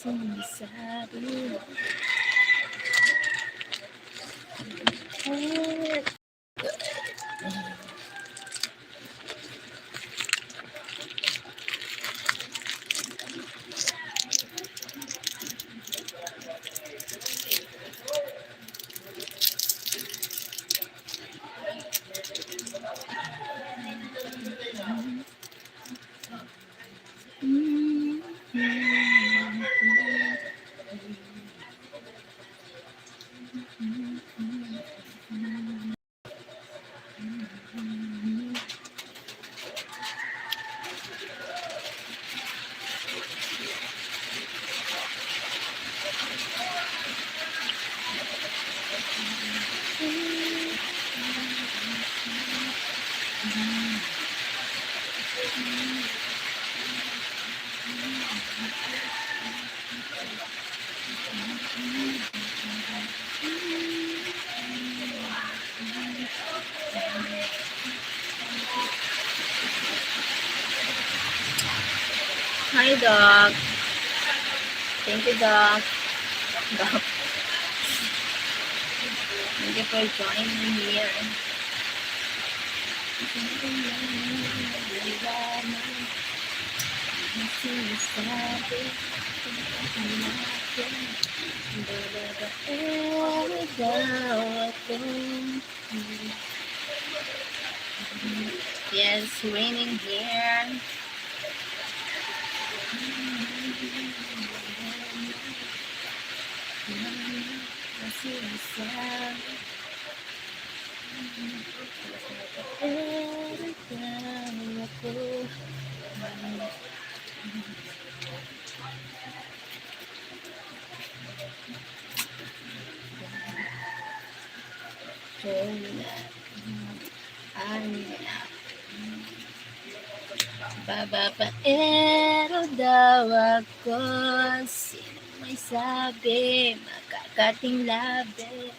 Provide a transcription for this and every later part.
sinasabi. Hi, Doc. Thank you, Doc. Doc. Thank you for joining me here. Yes, raining here. Babaero daw ako. Sino may sabi? Makakating labi.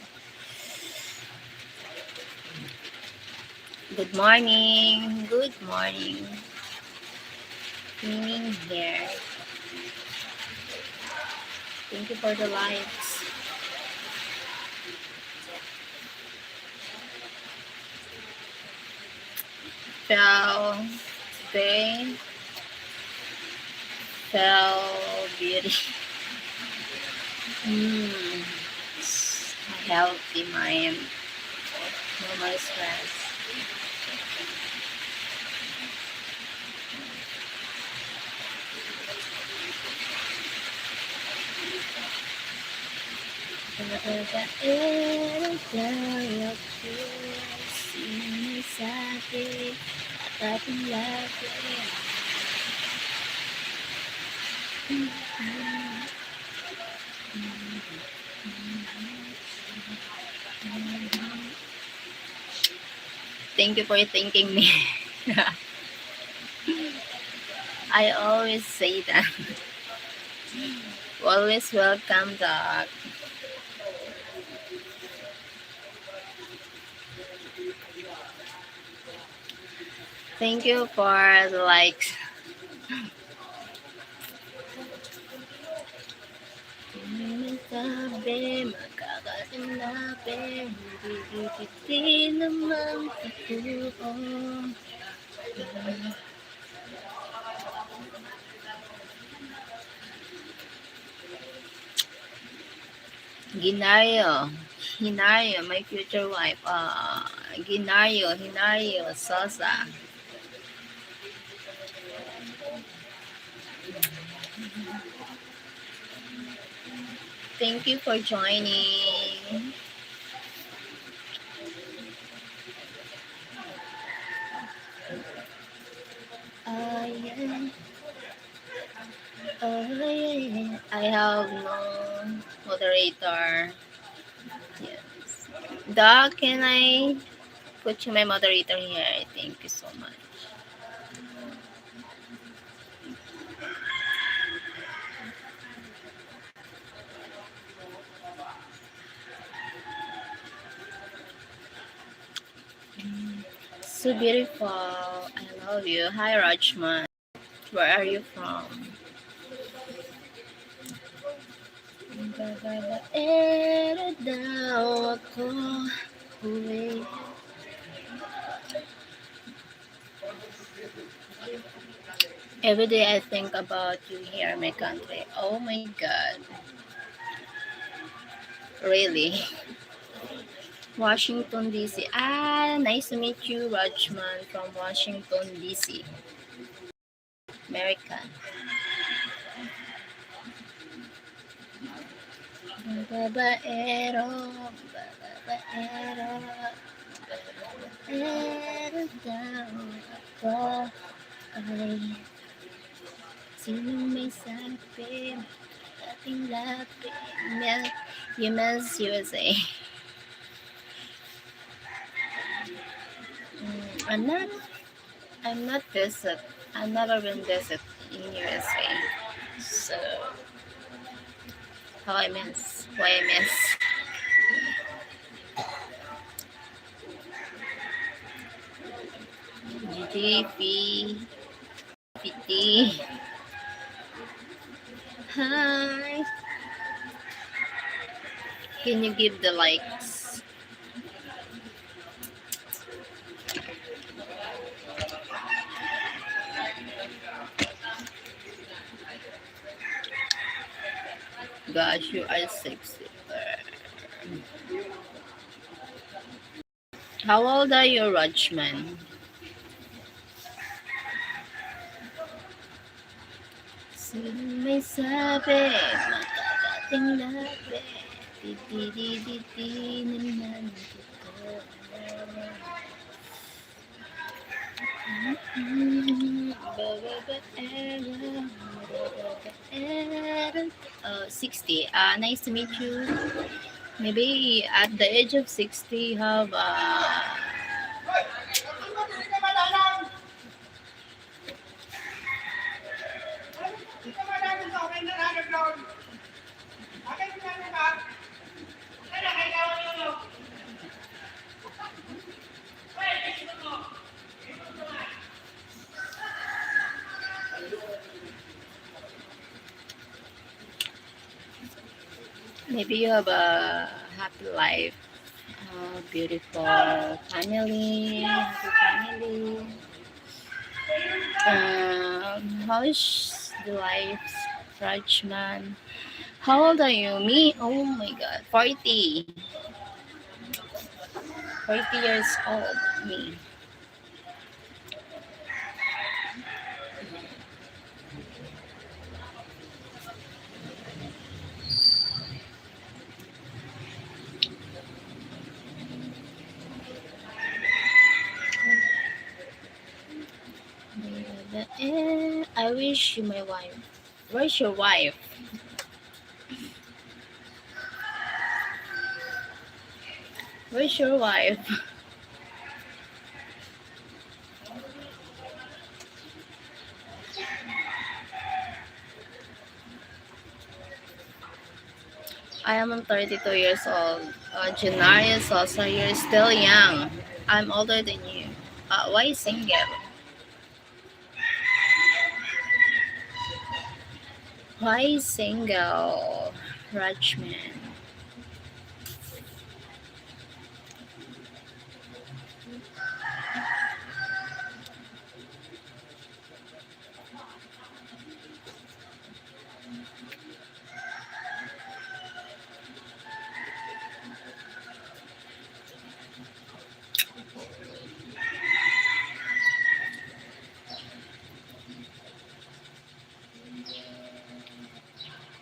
Good morning. Good morning. Meaning here. Thank you for the likes. Fell today. Fell beauty. A healthy mind. No more stress. Thank you for thanking me. I always say that. Always welcome, Doc. Thank you for the likes. Hinario, my future wife. Hinario, Sosa. Thank you for joining. I have no moderator. Yes. Doc, can I put you my moderator here? Thank you so much. So beautiful. I love you. Hi, Rajman. Where are you from? Babaero daw ako. Uwi. Every day I think about you here in my country. Oh my God. Really? Washington, D.C. Ah, nice to meet you, Rajman from Washington, D.C. America. Babaero, babaero, babaero daw ako. Ay, sino may sabi, ating lapit, Miss USA. I'm not visit. I've never been visit in USA. So how I miss? Why I miss? GGP PT. Hi. Can you give the likes? Gosh, you are sexy. How old are you, Rajman? Sino may sabi, makakating labi, di naman kita. Oh, 60. Nice to meet you. Maybe at the age of 60, you have maybe you have a happy life, beautiful family, happy family. How is the life, Rajman? How old are you? Me? Oh my God, 40. 40 years old, me. I wish you my wife. Where's your wife? Where's your wife? I am 32 years old. Janarius also, you're still young. I'm older than you. Why single? Why single, Rajman?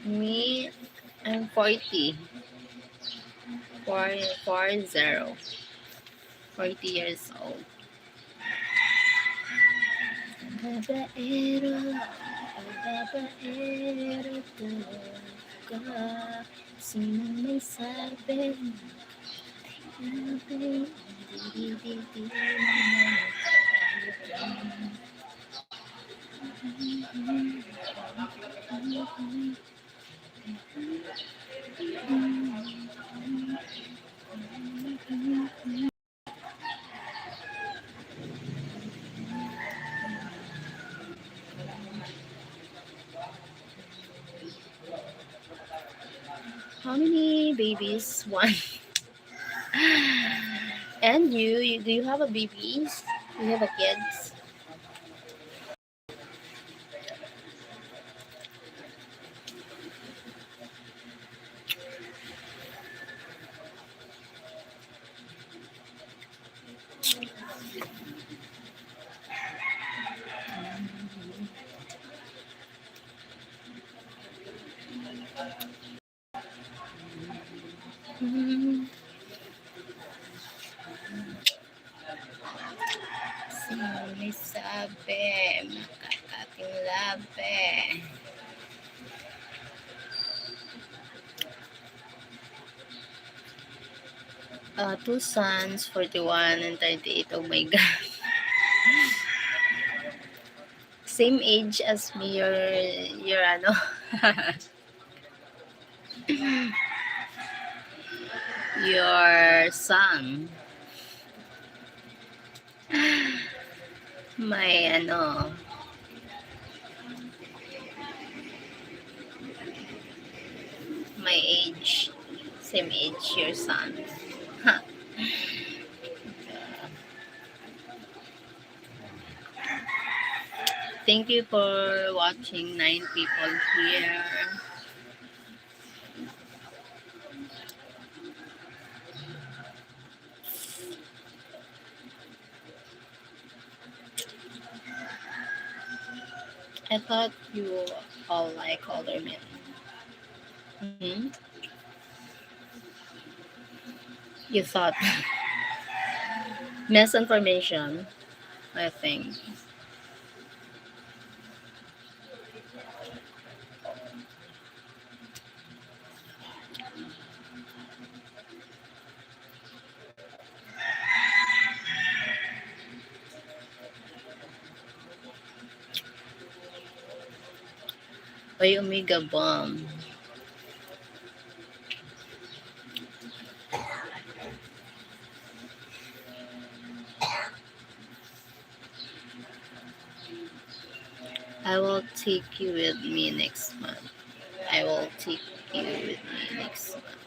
Me, I'm 40. 40. 40 years old. Babaero, babaero ka. Sino may sabi? How many babies? One. And do you have a babies? Do you have a kids? Hmm. Sino may sabi? Makakating labi. Two sons, 41 and 38. Oh my God. Same age as me, your ano, your son. My ano, my age. Same age, your son. Thank you for watching 9 people here. I thought you all like older men. Hmm? You thought misinformation, I think. Oy, Omega Bomb. I will take you with me next month. I will take you with me next month.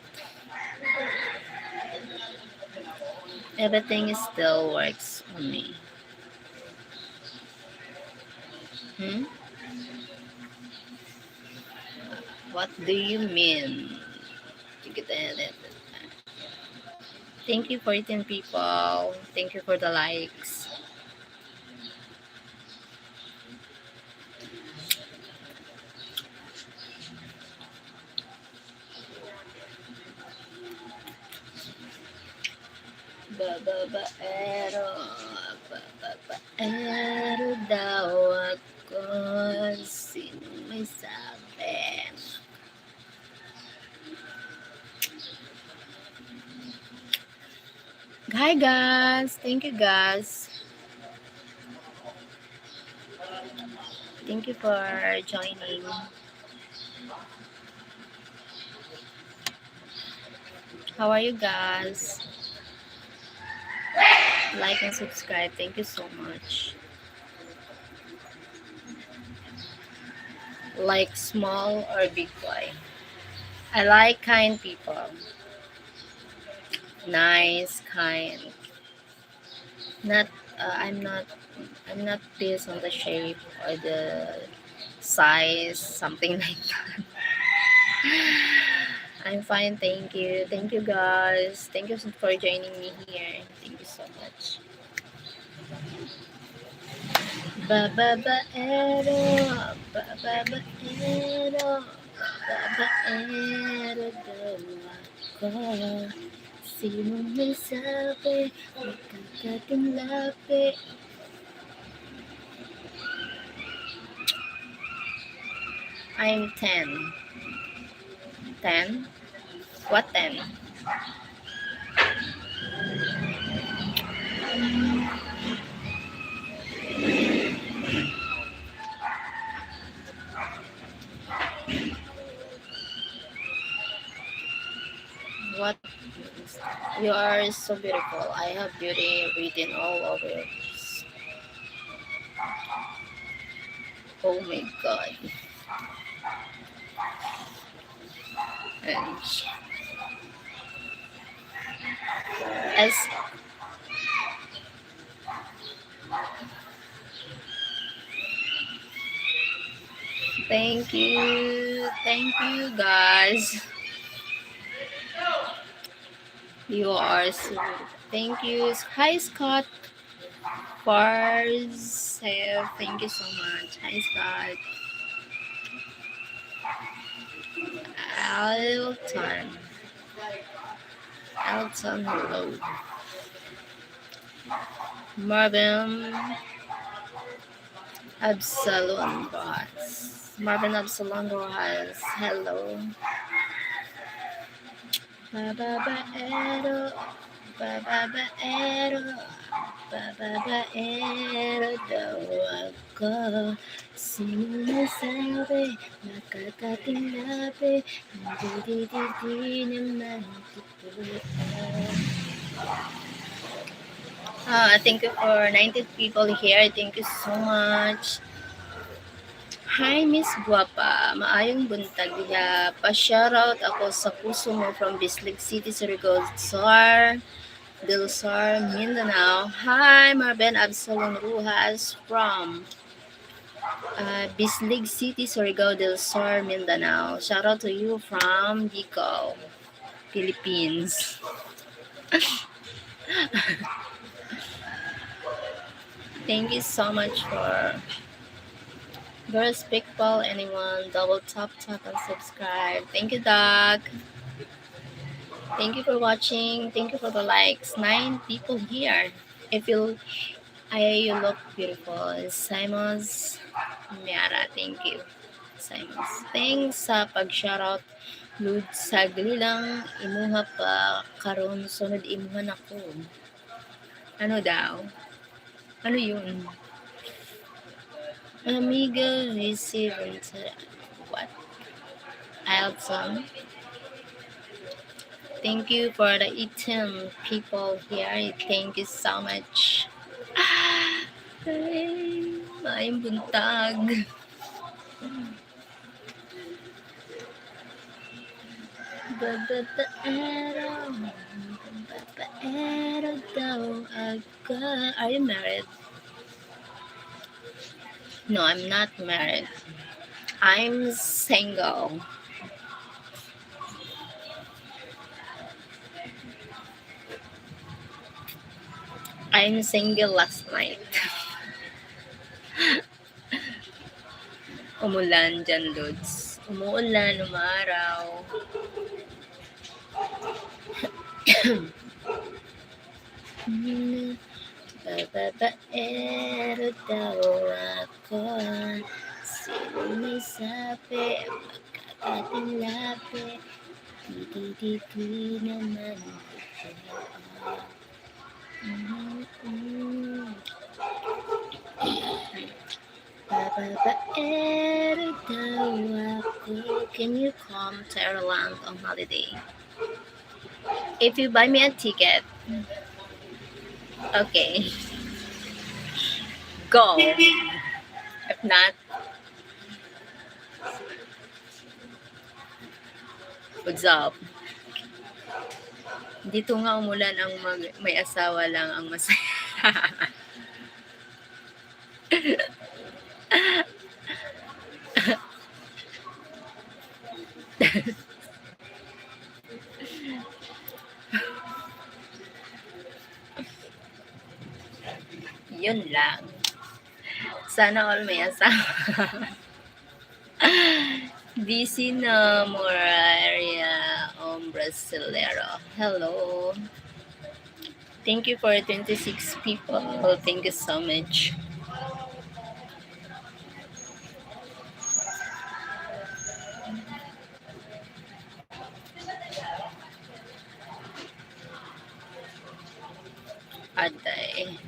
Everything still works on me. Hmm? What do you mean? Thank you for 10 people. Thank you for the likes. Babaero, babaero daw ako. Sino may sabi? Hi guys, thank you guys. Thank you for joining. How are you guys? Like and subscribe. Thank you so much. Like small or big boy. I like kind people. Nice, kind. Not I'm not based on the shape or the size, something like that. I'm fine, thank you. Thank you guys. Thank you for joining me here. Thank you so much. Ba ba ba ero, ba ba ba ero, ba ba ero daw ako. Sino may sabi, magkakating lapi. I'm 10. 10? What 10? What? You are so beautiful. I have beauty written all over your face. Oh my god. And as thank you guys. You are so. Thank you. Hi Scott Farsev. Thank you so much. Hi Scott. Alton. Alton, hello. Marvin Absalon Rojas. Marvin Absalon Rojas. Hello. Babaero. Babaero. Babaero daw ako. Sino nasabi? Nakakatinglabi. Hindi naman totoo. Thank you for 90 people here. Thank you so much. Hi, Miss Guapa. Maayong buntag diha. Pa-shoutout ako sa puso mo from Bislig City, Surigao, Del Sar, Mindanao. Hi, Marben Absalon Rujas from Bislig City, Surigao del Sur, Mindanao. Shoutout to you from Bicol, Philippines. Thank you so much for Girls, Bicol, anyone, double tap and subscribe. Thank you, Doc. Thank you for watching. Thank you for the likes. 9 people here. If you look beautiful. Simon's Miara, thank you. Simon's. Thanks sa pag-shoutout. Lud, sagli lang imuha pa karon sunod imuha nako. Ano daw? Ano yun? Amiga, receive what? Alton. Thank you for the 18 people here. Thank you so much. Ay, maayong buntag. Babaero daw ako. Are you married? No, I'm not married. I'm single. I'm single last night. Umulan dyan, Lods. Umuulan, umaraw. Babaero daw ako. Sino may sabi? Magkakatinglabi. Di naman ito. Babaero daw ako. Can you come to Ireland on holiday? If you buy me a ticket, okay, go. If not, what's up? Dito nga umulan ang may asawa lang ang masaya. Yun lang. Sana all may asawa. DC na Moraria Brasilero. Hello. Thank you for 26 people. Thank you so much. Aday.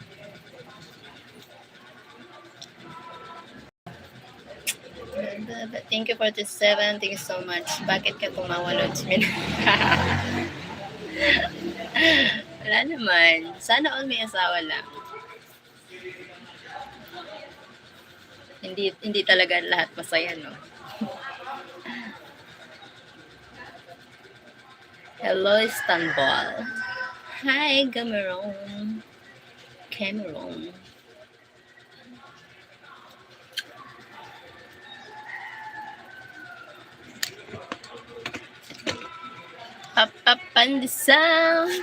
Thank you for the 7. Thank you so much. Bakit ka tumawa, Lodsmin? Wala naman. Sana all may asawa lang. Hindi talaga lahat masaya, no? Hello, Istanbul. Hi, Cameroon. Cameroon. Papapandisang.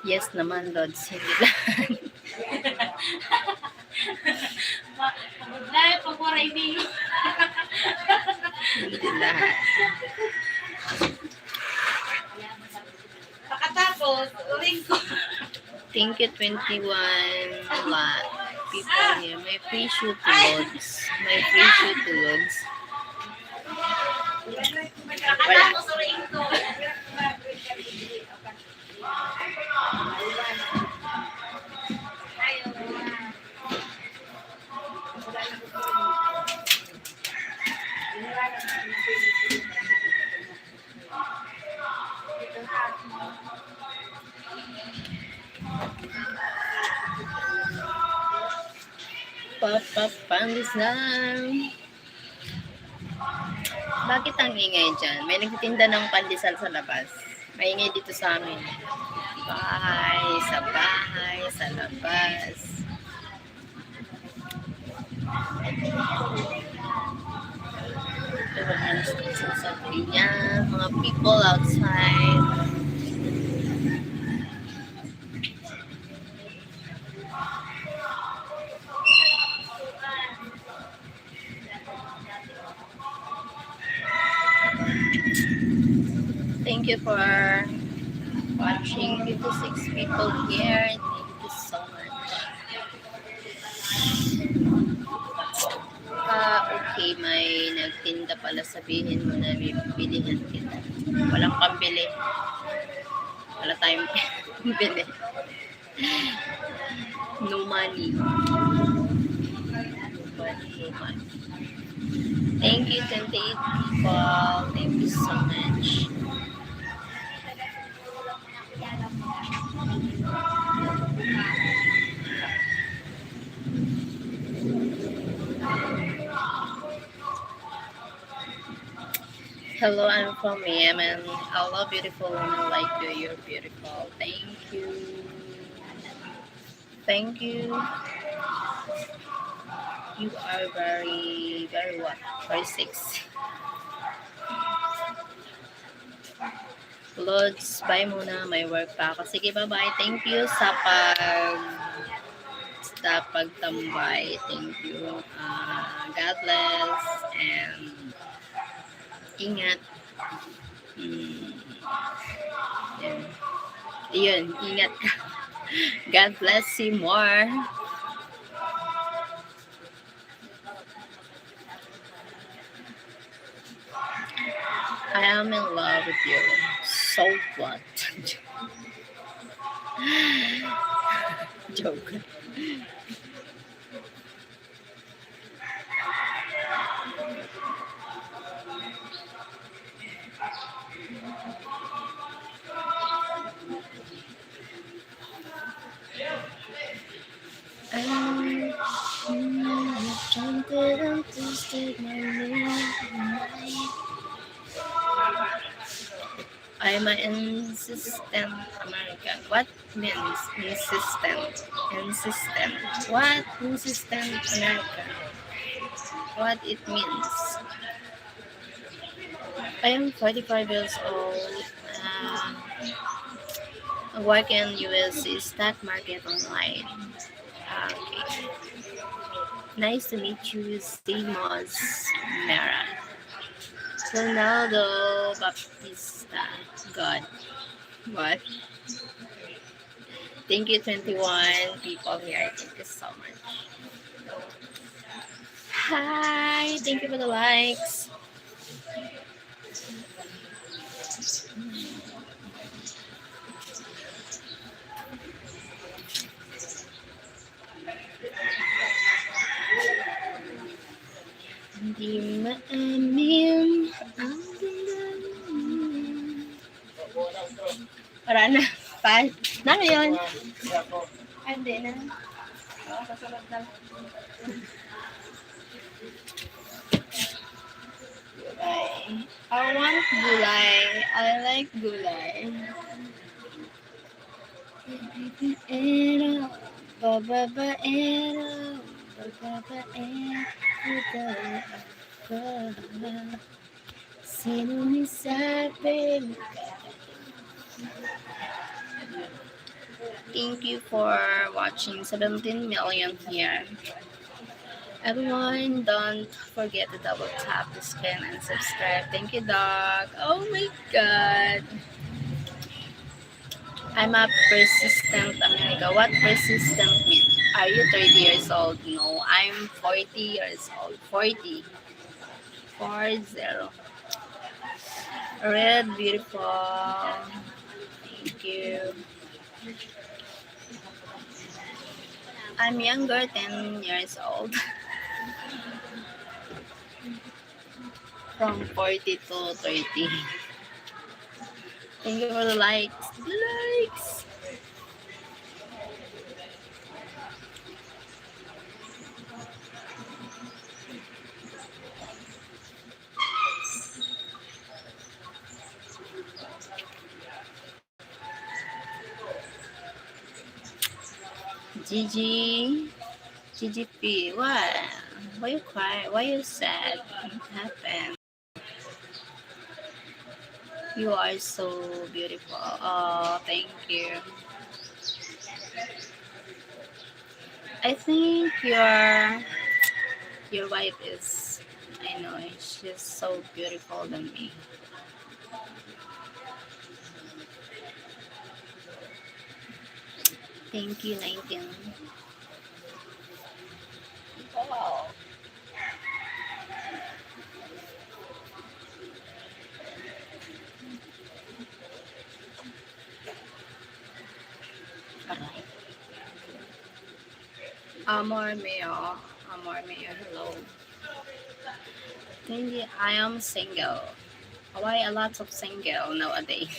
Yes naman, Lods. Hindi lang. Hindi lahat. Pagkatapos, uling ko. Thank you, 21 people here. May free shoot to Lods. May free shoot to Lods. Pagkatapos, uling ko. Papapandisang. Bakit ang ingay dyan? May nagtitinda ng pandesal sa labas. Maingay dito sa amin. Bahay, sa labas. Yan, mga people outside. Thank you for watching. 56 people here. Thank you so much. Okay, may nagtinda pala, sabihin mo na may bilihan kita. Walang pambili. Wala tayong pambili. No money. No money. Thank you, 28 people. Thank you so much. Hello, I'm from Yemen. Hello, beautiful woman like you. You're beautiful. Thank you. Thank you. You are very, very what? Very sexy. Lods, bye muna. May work pa ako. Sige, bye-bye. Thank you sa pagtambay. Thank you. God bless. And ingat. Yun, ingat ka. God bless you more. I am in love with you. So what? Joke. I'm an insistent American. What means insistent? Insistent. What insistent American? What it means? I am 45 years old. I work in US stock market online. Okay. Nice to meet you, Simos Mera. Ronaldo Baptista. God. What? Thank you, 21 people here. Thank you so much. Hi. Thank you for the likes. amin. Wala na. Pa. Na yun. Hindi na. Kasunod na. Gulay. I want gulay. I like gulay. Ero, bababaero, bababaero, sino ni sabi? Thank you for watching 17 million here. Everyone, don't forget to double tap the screen and subscribe. Thank you, dog. Oh my god. I'm a persistent America. What persistent mean? Are you 30 years old? No, I'm 40 years old. 40. 40. Red, beautiful. Thank you. I'm younger, 10 years old. From 40 to 30. Thank you for the likes. Likes. Gigi. GGP. What? Why you cry? Why you sad? What happened? You are so beautiful. Oh, thank you. I think your wife is, I know, she's so beautiful than me. Thank you, 19. Wow. Aray. Amor mio, hello. Hindi, I am single. Why a lot of single nowadays?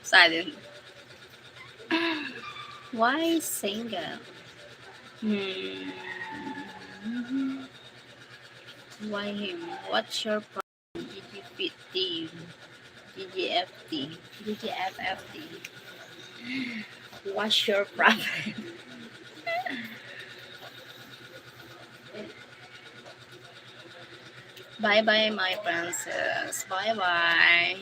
Sudden. Why single? Hmm. Why him? What's your problem? GGPT, GGFT, GGFFT. What's your problem? Bye bye, my princess. Bye bye.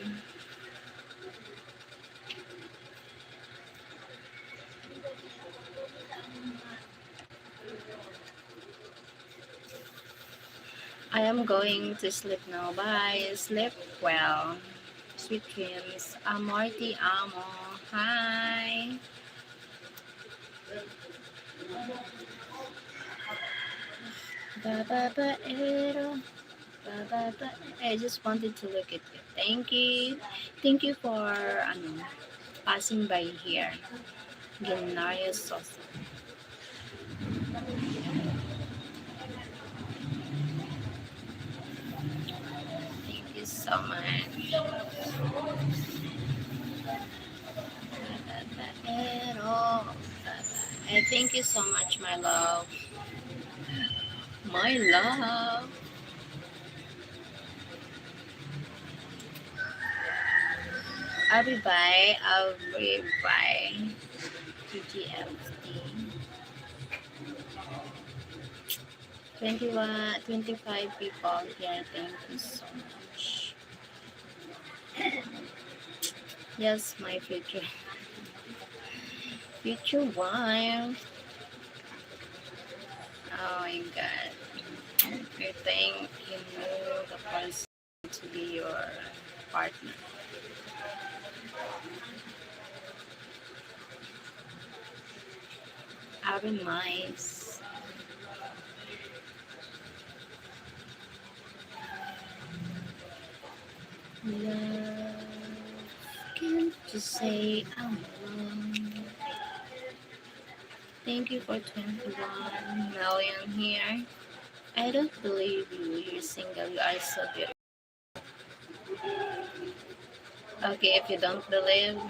I am going to sleep now. Bye. Sleep well. Sweet dreams. Amor ti amo. Hi. Ba ba ba ero. Ba ba ba. I just wanted to look at you. Thank you. Thank you for passing by here. Gilnario Sosa. Thank you so much. Pero, I thank you so much, my love. My love. I'll be by. I'll be by. TGFT. 21, 25 people here. Thank you so much. Yes, my future wife. Oh my god. I think you know the person to be your partner. I'll be nice. Love, can't you say I'm alone? Thank you for 21 million here. I don't believe you. You're single. You are so beautiful. Okay, if you don't believe,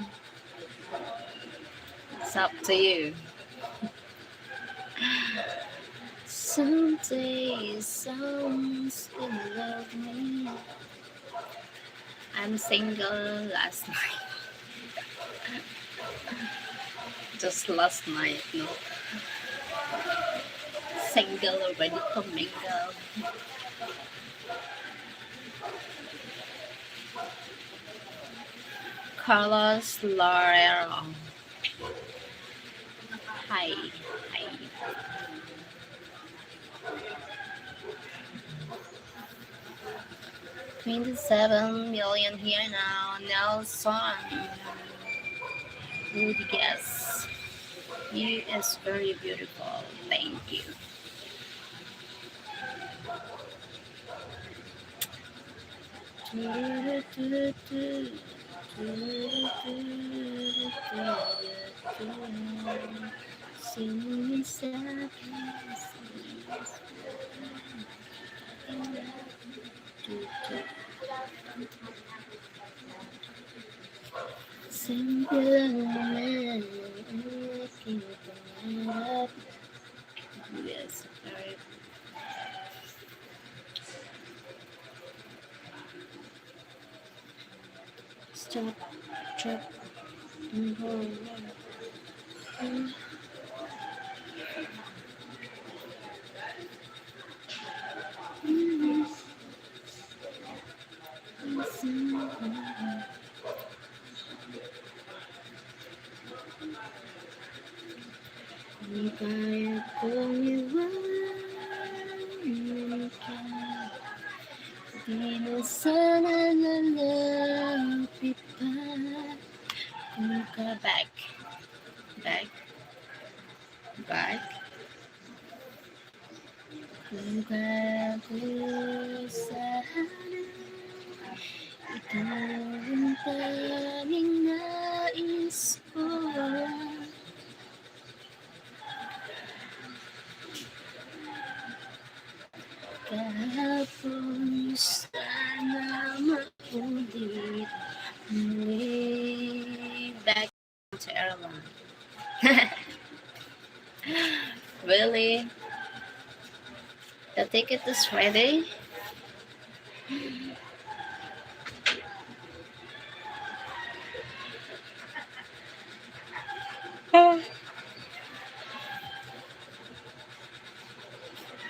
it's up to you. Someday someone's gonna love me. I'm single last night. Just last night, no. Single already to mingle. Carlos Laurero. Hi. Hi. 27 million here now. Nelson. Would guess. You is very beautiful. Thank you. Yes, very. Stop, drop, and hold. Kung kaya kong iwanan ka, di na sana lalapit pa. Kung ka back, back, back. Kung kaya ko sana, ikaw ang tanging nais ko. Kahapon sana maulit muli. Back to Ireland. Really? The ticket is ready?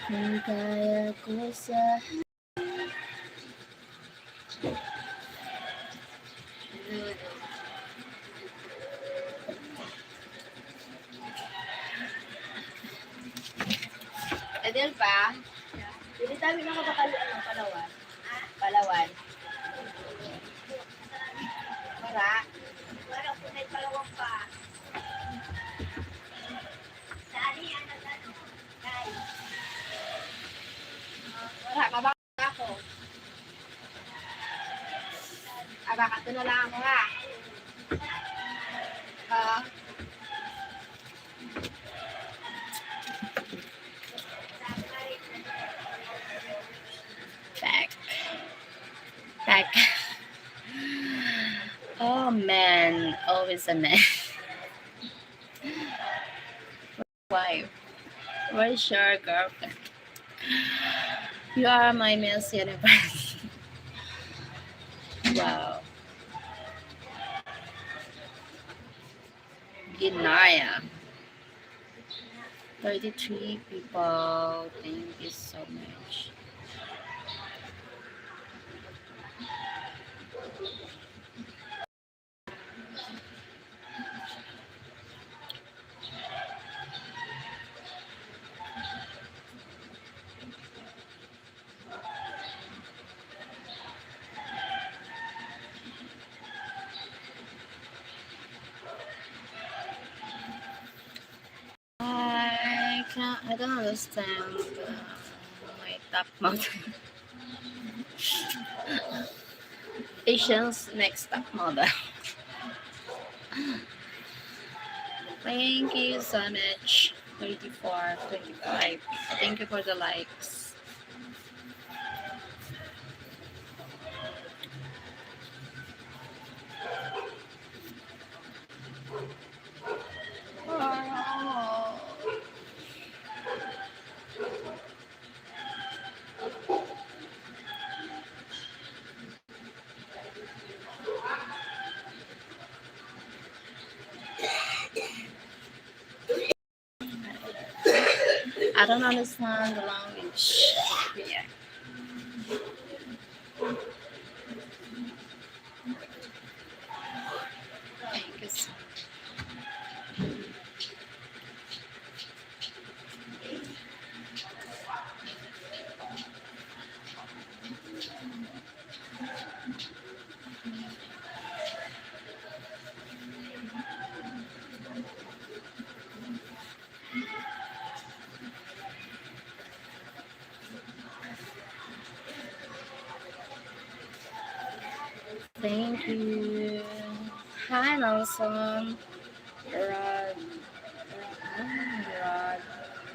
Kung kaya ko sa... Adel pa? Hindi tayo na kabakal ano, Palawan. Palawan. Para. Para kung may Palawan pa. Saan yan ang ano? Kay. Para, kabakal ako. Abaka, ito na lang ako ha. Ah. Back. Back. Oh man, always a man. Why? Where's your girlfriend? You are my Miss Universe. Wow. Ginaya. 33 people. Thank you so much. I don't understand my top model. Asians next top model. Thank you so much. 34, 25. Thank you for the likes. Oh, I don't understand the language. Yeah. Thank you. Thank you. Hi, Nelson. Rod.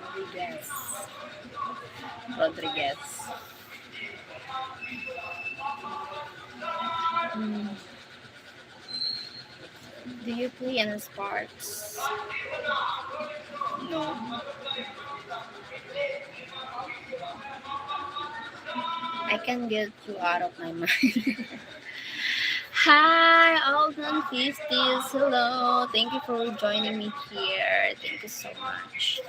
Rodriguez. Rodriguez. Mm. Do you play any sports? No. I can get you out of my mind. Hi, Alden 50s. Hello. Thank you for joining me here. Thank you so much.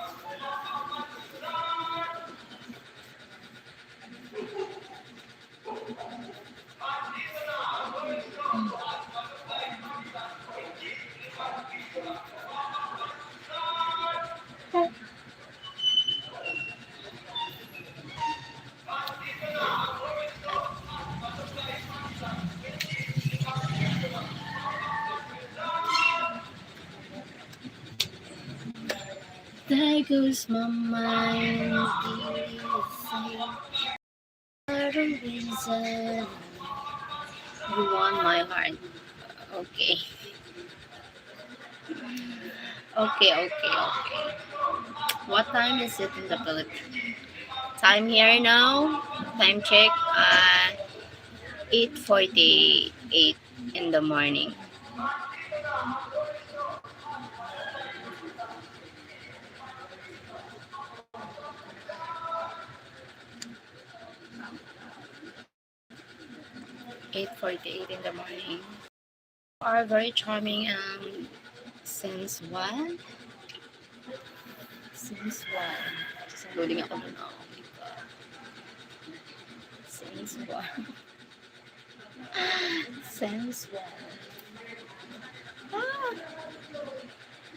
There goes my mind. The reason you won my heart. Okay. Okay. What time is it in the Philippines? Time here now. Time check. 8:48 in the morning. 8:48 in the morning. Are very charming and since what? Since what? Just loading ako nun. Oh my God. Since what? Since what? Ah,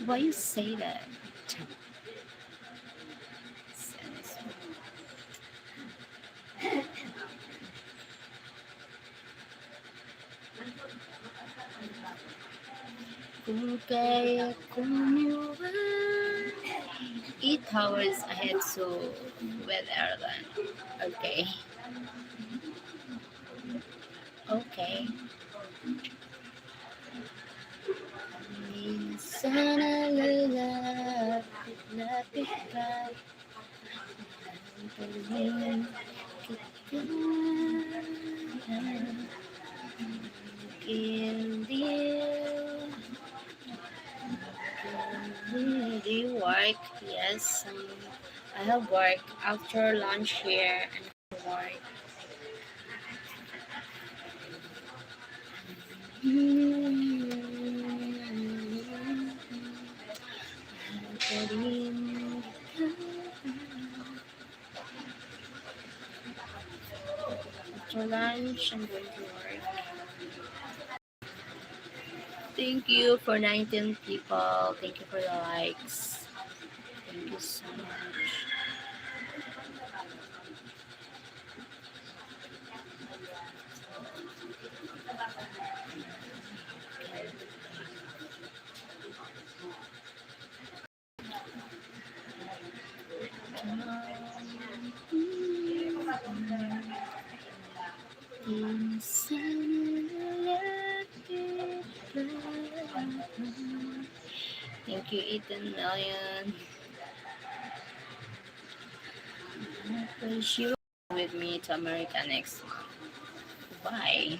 why you say that? Since kung kaya kumuha 8 hours ahead so with airline. Okay. Okay. Sana lalapit ka Pagpalingin kita Kildil Do you work? Yes. I have work after lunch here and work. After lunch, I'm going to work. Thank you for 19 people. Thank you for the likes. Thank you so much. Thank you, 18 million. with me to America next month. Why?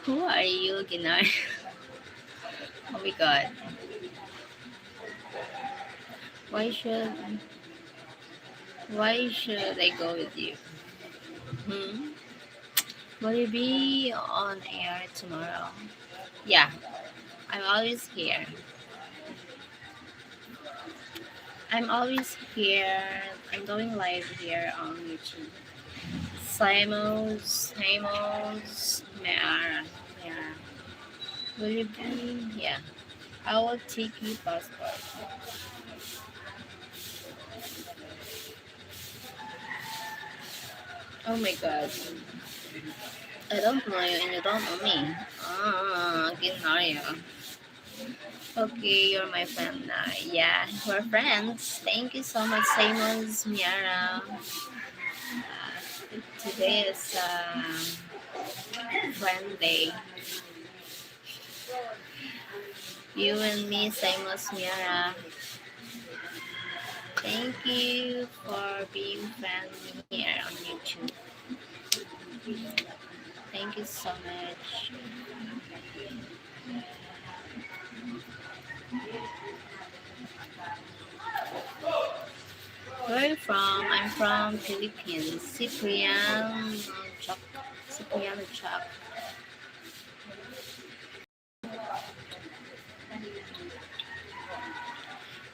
Who are you, Ginar? Oh my god. Why should why should I go with you? Hmm? Will you be on air tomorrow? Yeah, I'm always here. I'm always here. I'm going live here on YouTube. Simos, Mara. Yeah. Will you be? Yeah. I will take you passport. Oh my god. I don't know you and you don't know me. Ah, Ginario. Okay, you're my friend now. Yeah, we're friends. Thank you so much, Simons, Miara. Today is friend day. You and me, Simons, Miara. Thank you for being friend here on YouTube. Thank you so much. Where are you from? I'm from Philippines. Chuck. Cipriano Chuck.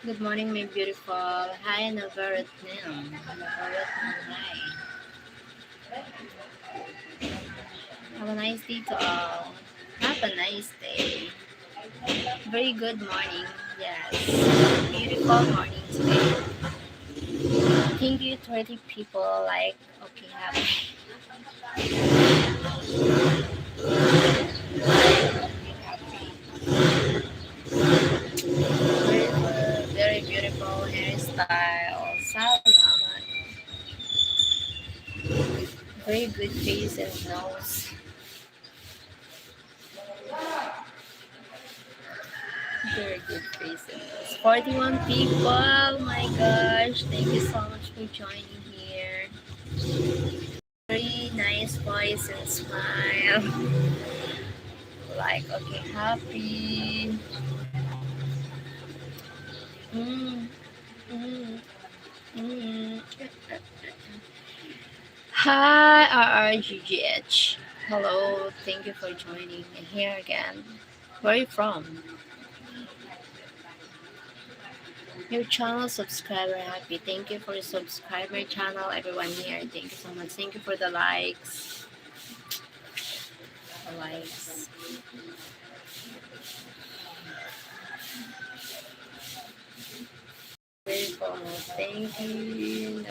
Good morning, my beautiful. Hi, Navaratnam. Navaratnam, hi. Have a nice day to all. Have a nice day. Very good morning. Yes. Beautiful morning today. Thank you, 30 people. Like, okay, happy. Very beautiful hairstyle. Salamat. Very good face and nose. Very good face and nose. 41 people. Oh my gosh. Thank you so much for joining here. Very nice voice and smile. Like, okay, happy. Mm, mm, mm. Hi, RRGGH. Hello, thank you for joining me here again. Where are you from? Your channel subscriber happy. Thank you for subscribe my channel, everyone here. Thank you so much. Thank you for the likes. The likes. Beautiful. Thank you.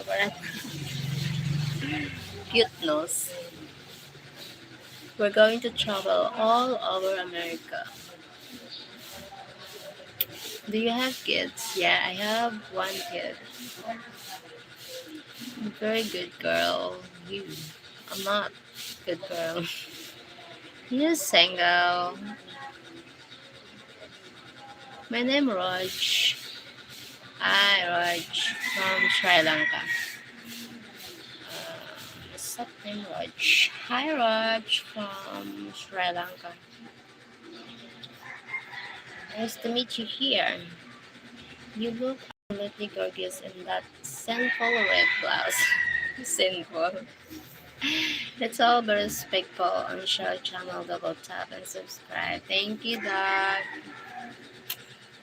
Cute nose. We're going to travel all over America. Do you have kids? Yeah, I have one kid. Very good girl. You. I'm not good girl. You're single. My name Raj. Hi Raj from Sri Lanka. What's up name Raj? Hi Raj from Sri Lanka. Nice to meet you here. You look absolutely gorgeous in that sinful red blouse. Sinful. Let's all be respectful on share channel, double tap and subscribe. Thank you, Doc.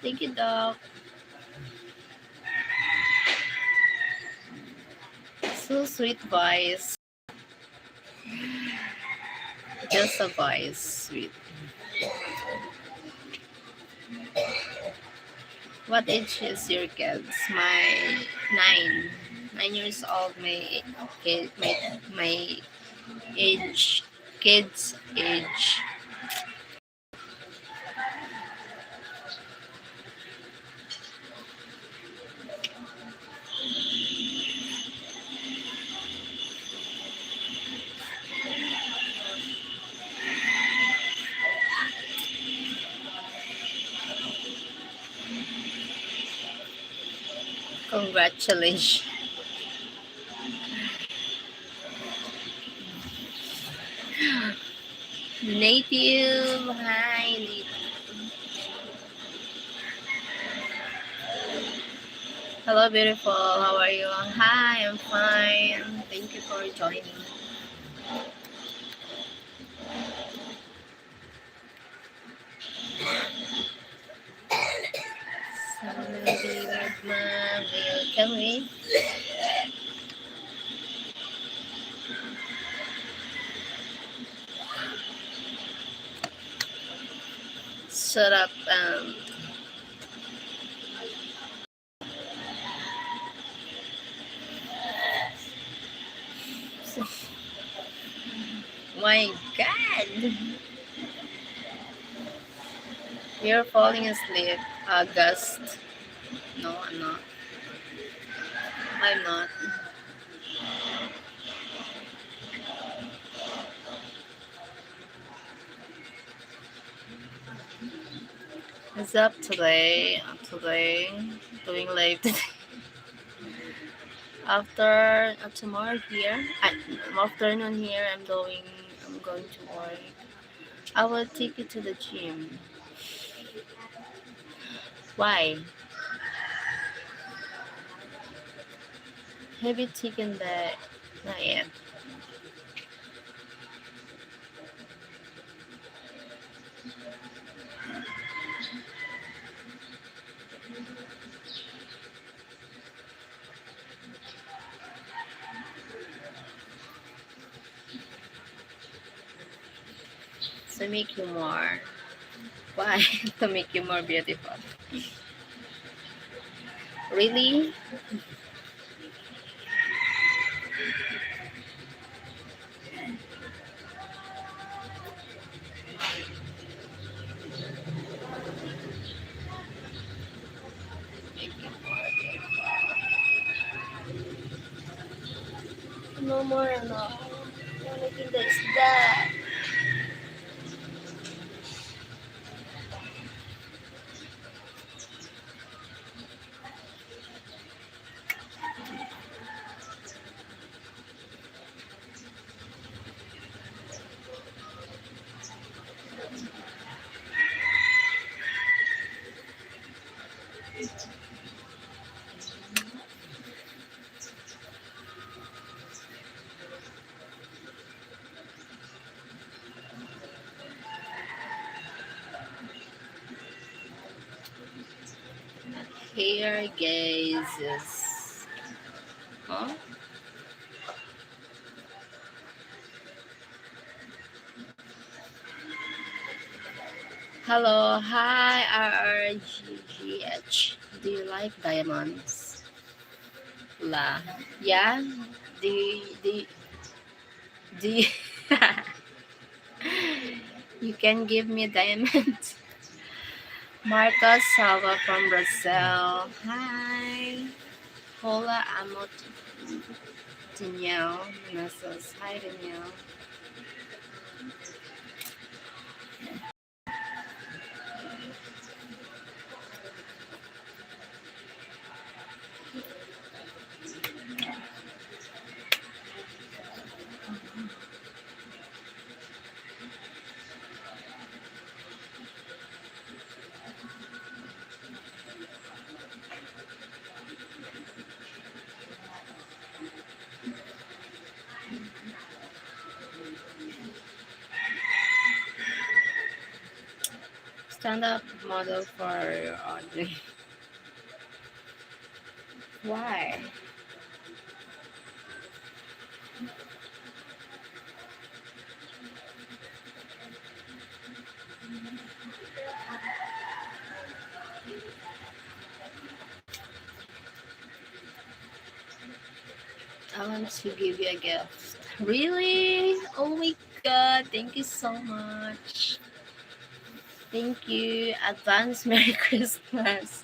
Thank you, Doc. So sweet voice. Just a voice, sweet. What age is your kids? My 9 years old. My kid, my age, kids age. Congratulations. Native. Hi, Native. Hello, beautiful. How are you? Hi, I'm fine. Thank you for joining. Sabi magma- Can we? Shut up. My God. You're falling asleep. August. No, I'm not. I'm not. It's up today. Today. Doing late today. After tomorrow here. Afternoon here. I'm going to work. I will take you to the gym. Why? Have you taken the? Not yet. To make you more. Why? To make you more beautiful. Really? Make you more beautiful. No more, no. Making this that. Here, guys. Huh? Hello, hi, RRGGH. Do you like diamonds? La. Yeah? Do you, you can give me diamonds? Marcos Salva from Brazil. Hi. Hola, amo Danielle. Manassas. Hi, Danielle. Stand up model for Audrey. Why? I want to give you a gift. Really? Oh my god, thank you so much. Thank you. Advance Merry Christmas.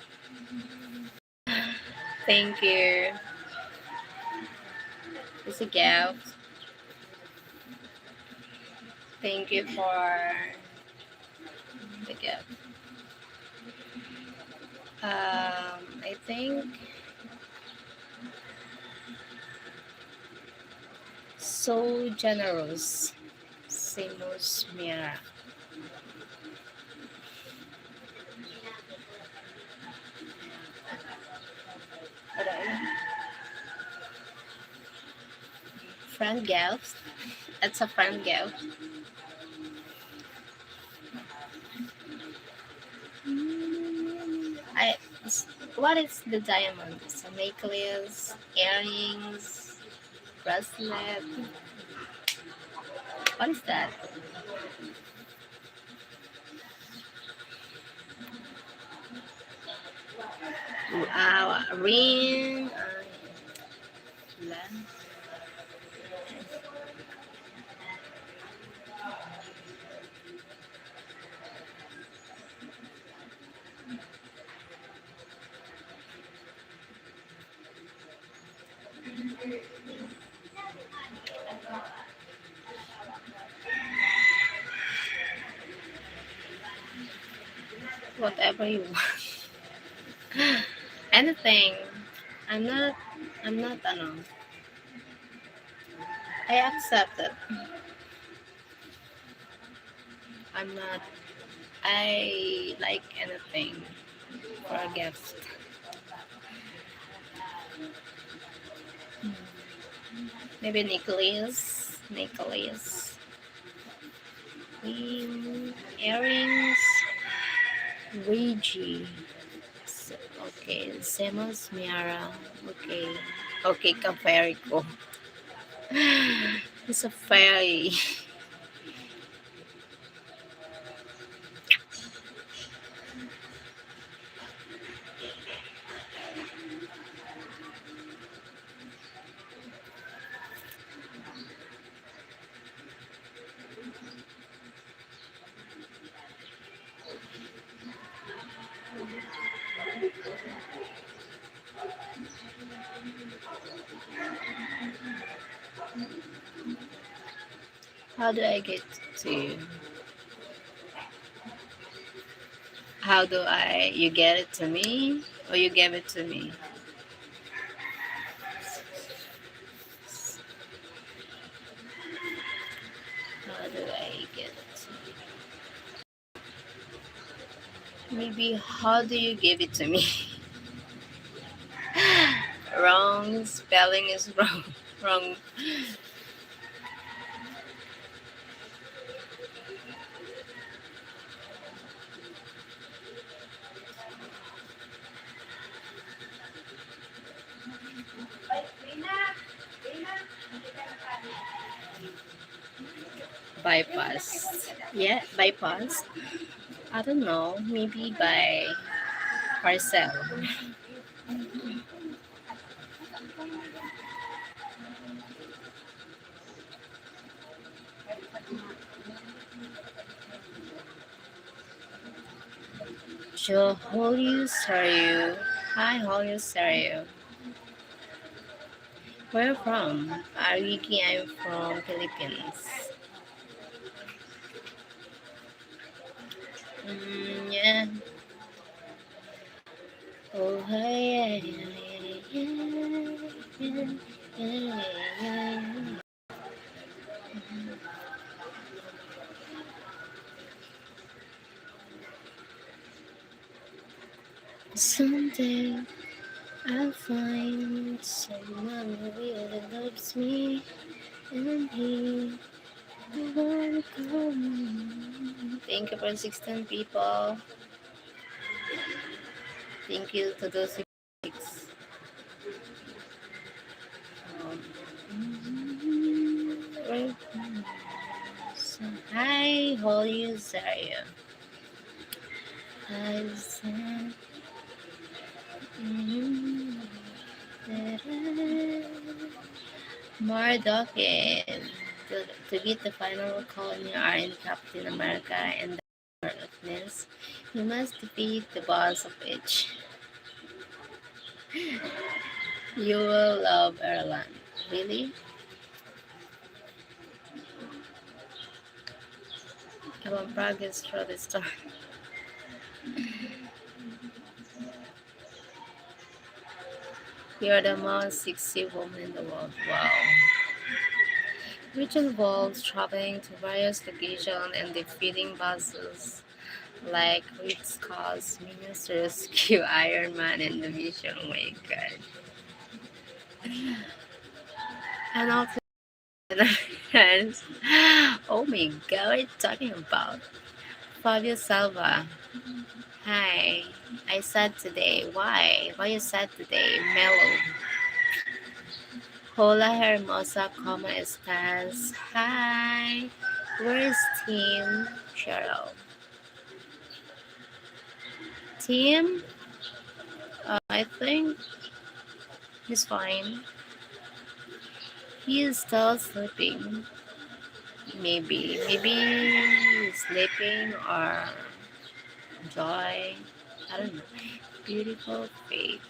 Thank you. It's a gift. Thank you for the gift. I think so generous. Simos Mira. Friend gift. It's a friend gift. I. What is the diamond? It's a necklace, earrings, bracelet. What is that? Ring. Whatever you want. Anything. I'm not. I'm not. Ano. I accept it. I'm not. I like anything for a gift. Maybe necklace. Necklace. Earrings. Ouija. Okay, Semos Miara. Okay. Okay, ka-fairy ko. It's a fairy. How do I get to you? How do I, you get it to me or you give it to me? How do I get it to you? Maybe how do you give it to me? Wrong spelling is wrong. Wrong. Bypass. Yeah, bypass. I don't know. Maybe by parcel. Jo Holyu Saryu. Hi Holyu Saryu. Where you from? Ariki, I'm from Philippines. Yeah. Oh, hey, yeah, yeah, yeah, yeah. Someday I'll find someone who really loves me and he will come. Thank you for 16 people. Thank you to those 6. Right. So, hi, Holy Zaria. I said, Mardokin. To beat the final colony are in Captain America and the Darkness, you must defeat the boss of each. You will love Ireland. Really? I want progress through this time. You're the most sexy woman in the world. Wow. which involves traveling to various locations and defeating bosses like Ritz Cause minions to rescue Iron Man in the mission. Oh my god. And also friends. Oh my god, what are you talking about? Fabio Salva. Hi. I said today. Why? Why you said today? Mellow. Hola hermosa, ¿cómo estás? Hi. Where's Team Cheryl? Team? I think he's fine. He is still sleeping. Maybe he's sleeping or joy. I don't know. Beautiful faith.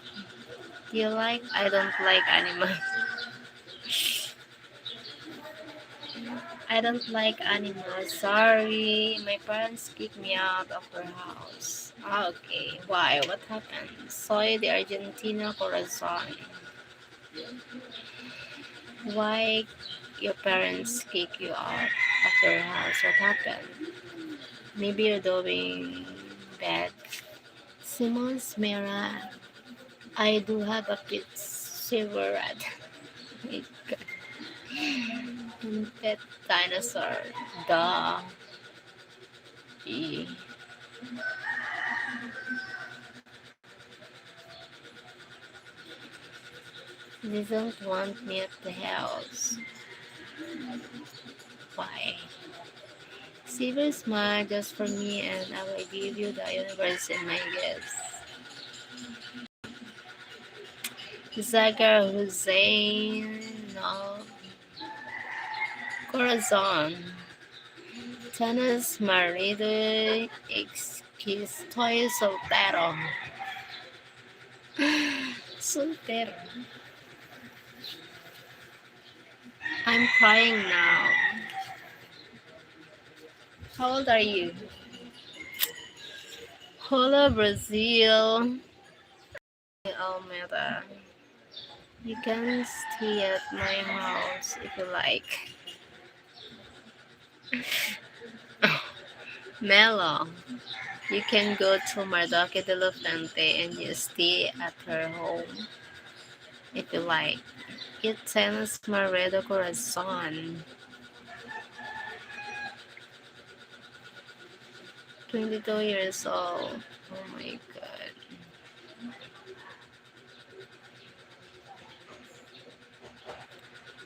Do you like? I don't like animals. I don't like animals. Sorry, my parents kicked me out of their house. Ah, okay. Why? What happened? Soy de Argentina corazón. Why your parents kick you out of their house? What happened? Maybe you're doing bad. Simon's Mera. I do have a pet cigarette. And pet dinosaur. Duh. E. They don't want me at the house. Why? Save a smile just for me and I will give you the universe in my gifts. Zagar Hussein, no. Corazon. Tennis marido estoy soltero. Soltero. I'm crying now. How old are you? Hola, Brazil. Almeida. You can stay at my house if you like. Melo, you can go to Mardoque de la Fuente and you stay at her home if you like. It tends Maredo Corazon. 22 years old. Oh my god.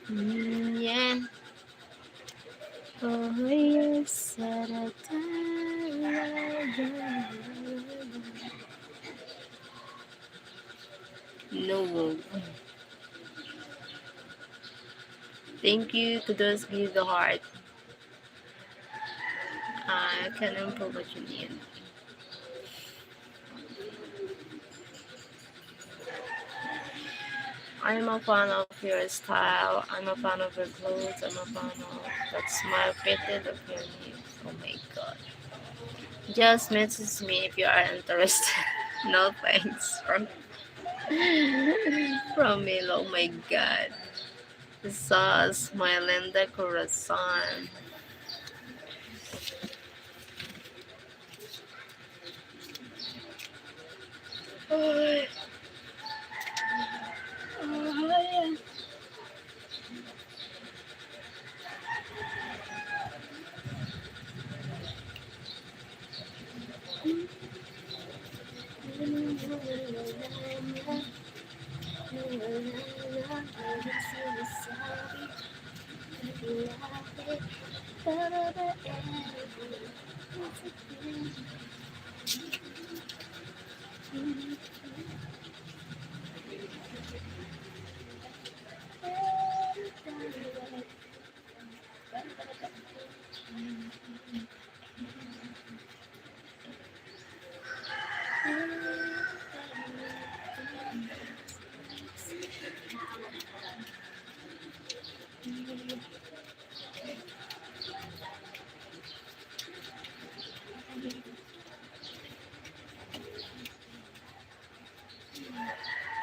Yeah. Oh, yes. No. Thank you to those give the heart. I can improve what you need. I'm a fan of your style. I'm a fan of your clothes. I'm a fan of that smile fitted of your lips. Oh my god. Just message me if you are interested. No thanks from me. Oh my god. Sauce, my Linda Corazon. Oh, oh,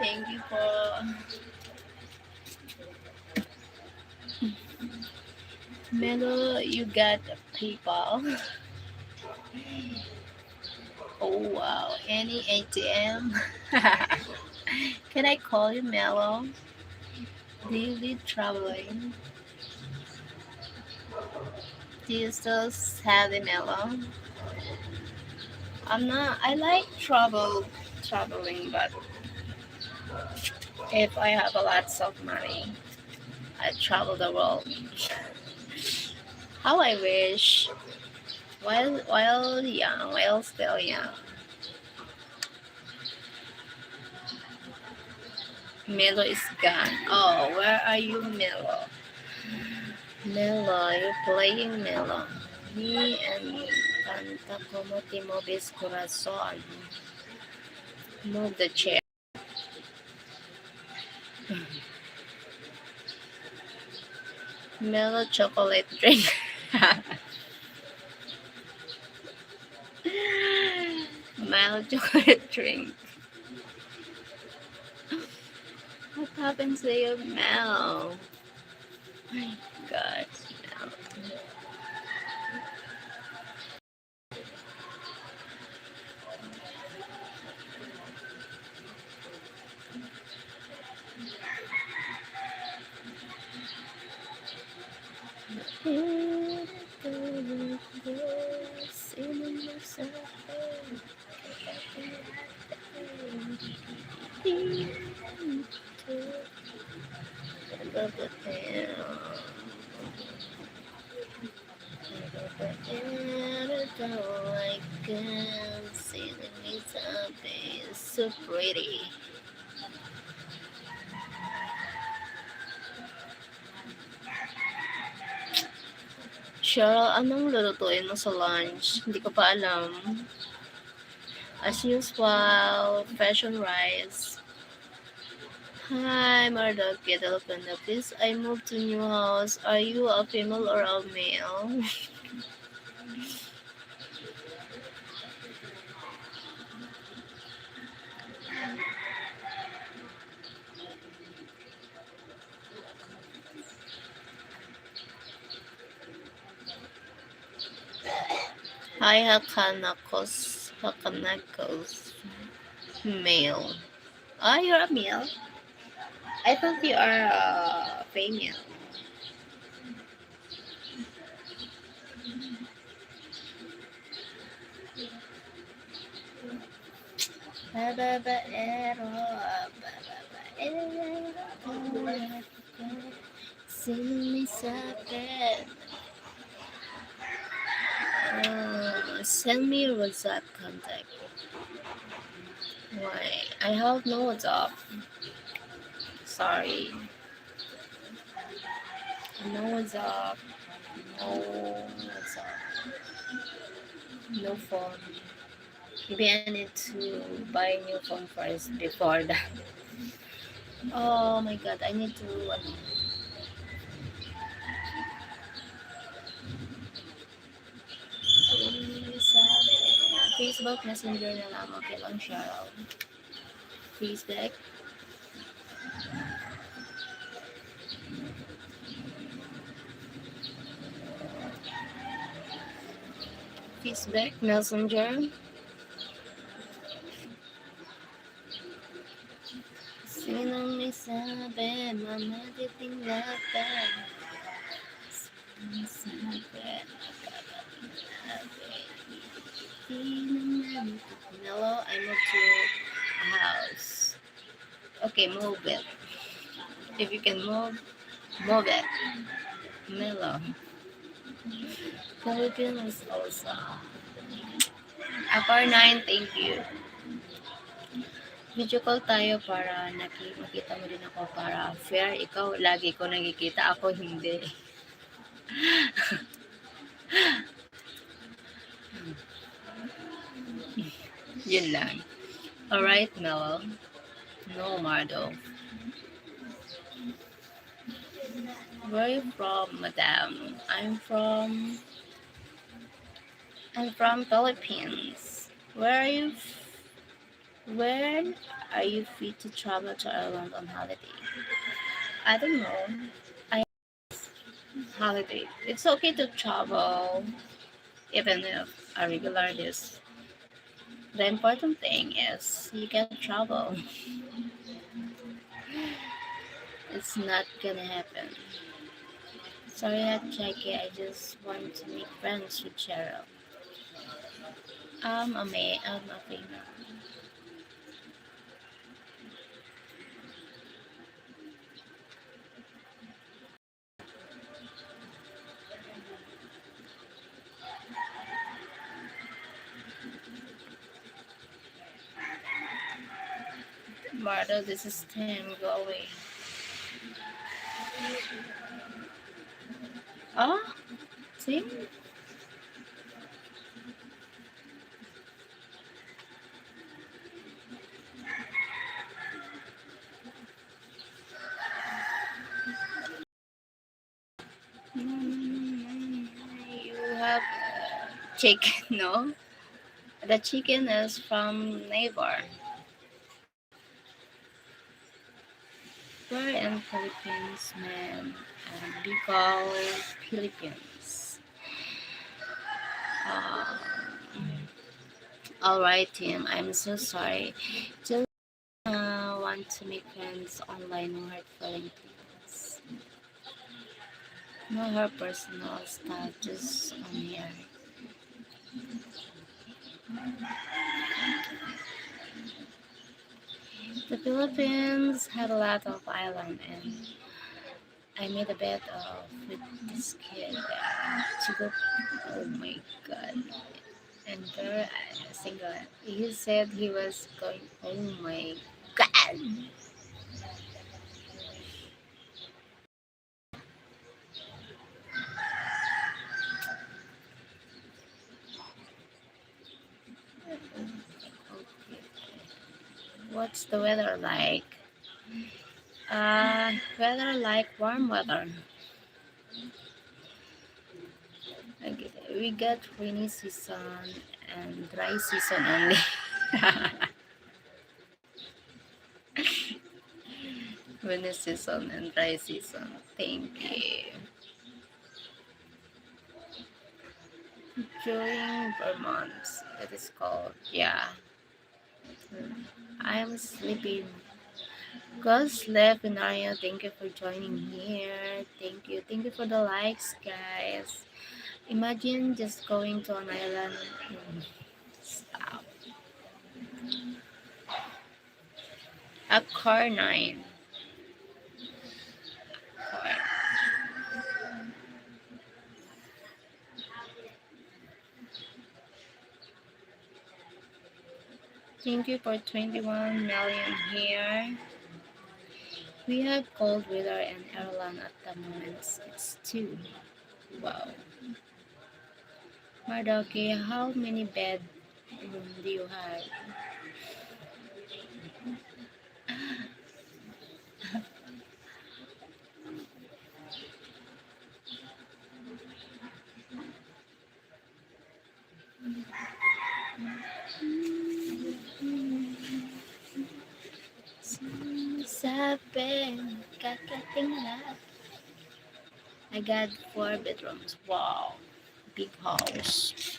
thank you for Melo, you got PayPal? Oh wow, any ATM? Can I call you Melo? Do you be traveling? Do you still have the Melo? I'm not. I like traveling, but if I have a lots of money, I travel the world. How I wish. While young, while still young. Melo is gone. Oh, where are you, Melo? Melo, you're playing Melo. Me and Canta como te moves corazón. Move the chair. Melo chocolate drink. Melo chocolate drink. What happens to your Mel? My God, Mel. I can see the meat so pretty. Cheryl, anong lulutuin mo sa lunch? Hindi ko pa alam. As usual, fashion rice. Hi, Marduk, Panda. Please, I moved to new house. Are you a female or a male? Hi, Hakanakos. Male. Ah, you're a male? I thought you are a female. Sing me something. Send me your WhatsApp contact. Why? I have no WhatsApp. Sorry. No WhatsApp. No WhatsApp. No phone. Maybe I need to buy a new phone first before that. Oh my god, I need to Facebook Messenger na lang. Okay lang siya. Facebook. Facebook Messenger. Sinong may sabi, mama titingnan ka. Sinong sabi, Hello, I moved to a house. Okay, move it. If you can move it. Mellow. Philippines also. Apar 9, thank you. Video call tayo para makita mo din ako para fair. Ikaw, lagi ko nakikita. Ako, hindi. Yun lang. Alright, Mellow. No, Mardo. Where are you from, madam? I'm from Philippines. Where are you free to travel to Ireland on holiday? I don't know. I holiday. It's okay to travel, even if a regular is. The important thing is you can travel. It's not gonna happen. Sorry, not Jackie. I just want to make friends with Cheryl. I'm a female. Marta, this is Tim. Go away. Oh, Tim? You have chicken, no? The chicken is from neighbor. We're in Philippines, man. Bicol, Philippines. Um, all right, Tim. I'm so sorry. Just want to make friends online. No hurt feelings. No her personal stuff. Just on here. The Philippines have a lot of island, and I made a bet with this kid to go. Oh my god! And there, single. He said he was going. Oh my god! Okay. What's the weather like? Weather like warm weather. We got rainy season and dry season only. Rainy season and dry season. Thank you. During Vermont, it is called. Yeah. I'm sleeping. God's left Benario, thank you for joining here. Thank you. Thank you for the likes, guys. Imagine just going to an island and stop. A car 9. Car. Thank you for 21 million here. We have cold weather in Ireland at the moment. It's 2. Wow. Mardoki, how many bedroom do you have? Sabi, kakatingala. I got 4 bedrooms. Wow. Big house.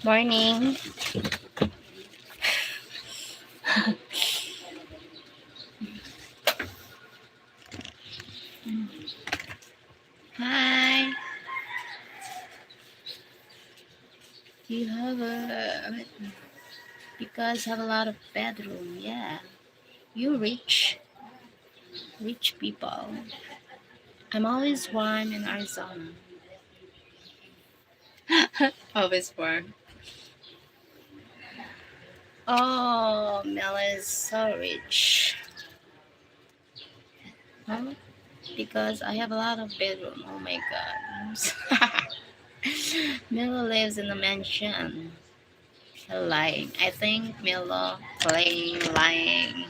Morning. Hi. You have a because have a lot of bedroom. Yeah. You rich people. I'm always warm in Arizona. Always warm. Oh, Mel is so rich. Huh? Because I have a lot of bedroom. Oh my god. Milo lives in a mansion. Lying. I think Milo playing lying.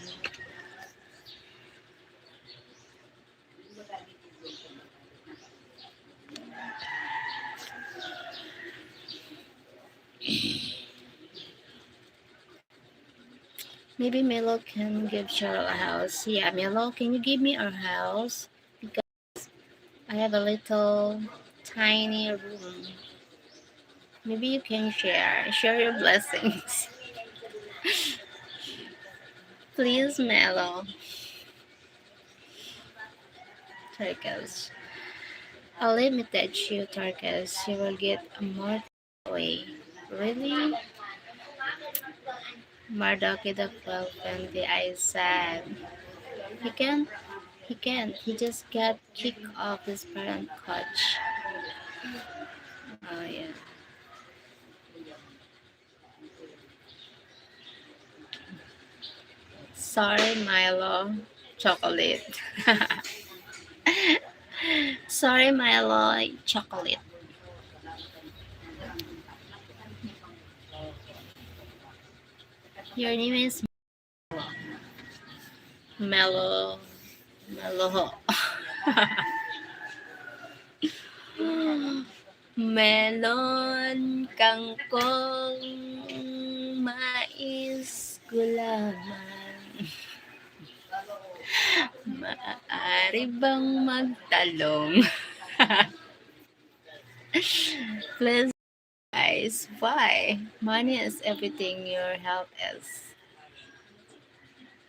Maybe Milo can give Cheryl a house. Yeah, Milo, can you give me our house? Because I have a little tiny room. Maybe you can share your blessings. Please, Melo. Turkos. I'll let me teach you, Turkos. You will get a more way. Really? Mardoki the 12th and the I said. He can't. He can't. He just got kicked off his parent coach. Oh yeah. Sorry, Milo. Chocolate. Sorry, Milo. Chocolate. Your name is Melo. Melo. Melon, kangkong, mais, gulaman. Maaari bang magtalong? Please, guys, why? Money is everything your health is.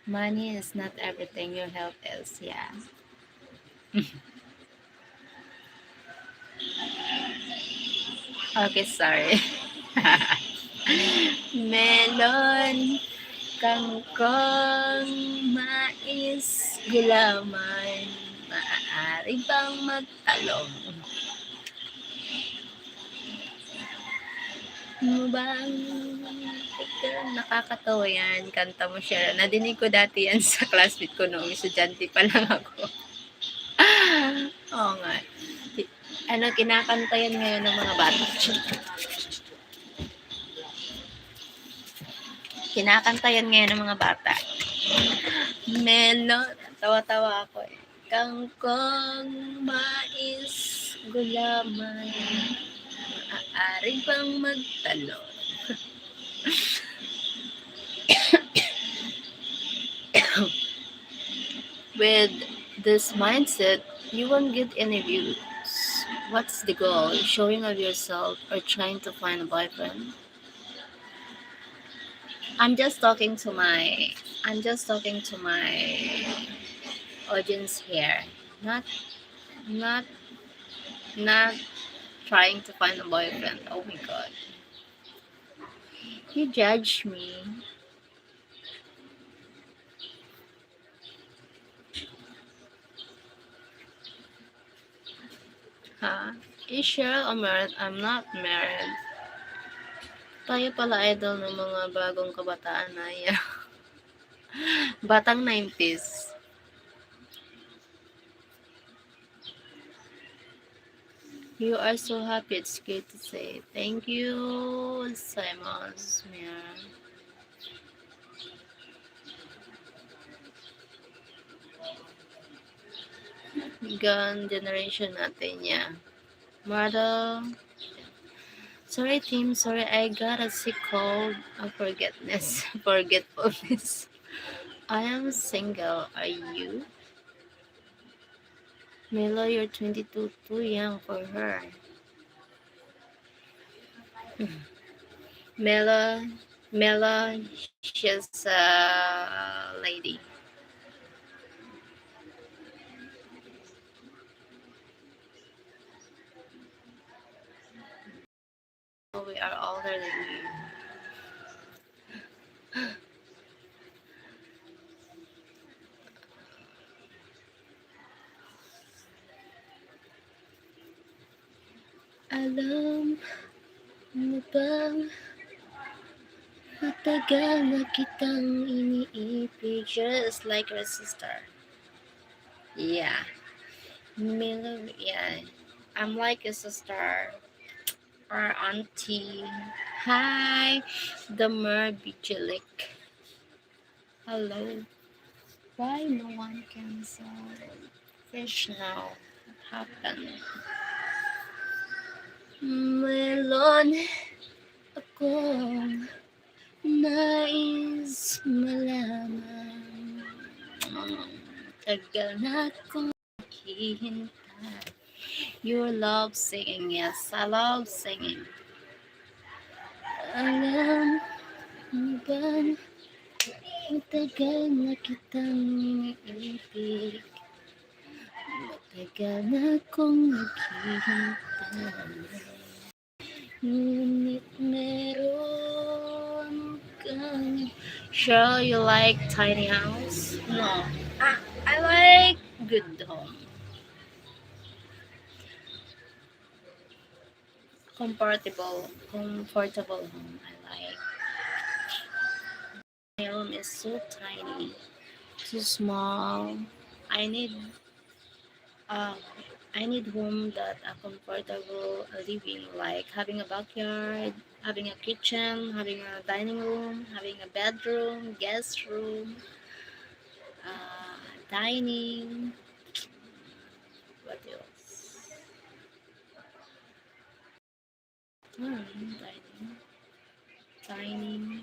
Money is not everything your health is, yeah. Okay, sorry. Melon, kangkong, mais, gulaman. Maaari bang magtalong? Ano bang teka, nakakatawa yan, kanta mo siya. Nadinig ko dati yan sa classmate ko noong estudyante pa lang ako. Oo nga. Ano, kinakanta yan ngayon ng mga bata. Kinakanta yan ngayon ng mga bata. Melon. Tawa-tawa ako eh. Kangkong, mais, gulaman. Maaari bang magtalon? With this mindset, you won't get any views. What's the goal? Showing of yourself or trying to find a boyfriend? I'm just talking to my I'm just talking to my audience here. Not not not trying to find a boyfriend. Oh my god. You judge me. Huh? You sure I'm married? I'm not married. Tayo pala idol ng mga bagong kabataan na yan. Batang 90s. You are so happy. It's good to say. Thank you, Simon Smith. Gun generation natin niya. Model. Sorry, team. Sorry, I got a sick cold of forgetfulness. I am single. Are you? Milo, you're 22, too young for her. Mela, Mela, she's a lady. We are older than you. Alam mo bang matagal na kitang iniibig just like your sister? Yeah, Milo, yeah. I'm like a sister or auntie. Hi, the Merbijulik. Hello. Why no one can sell fish now? What happened? Melon ako nais malaman. Tagal na akong naghihintay. You love singing, yes, I love singing. Alam mo ba, matagal na kitang iniibig. Matagal na akong naghihintay. Ngunit meron kang... Cheryl, you like tiny house? No. I like good home. Comfortable home. I like. My room is so tiny, too small. I need uh, I need home that a comfortable living, like having a backyard, having a kitchen, having a dining room, having a bedroom, guest room, dining. What else? Dining.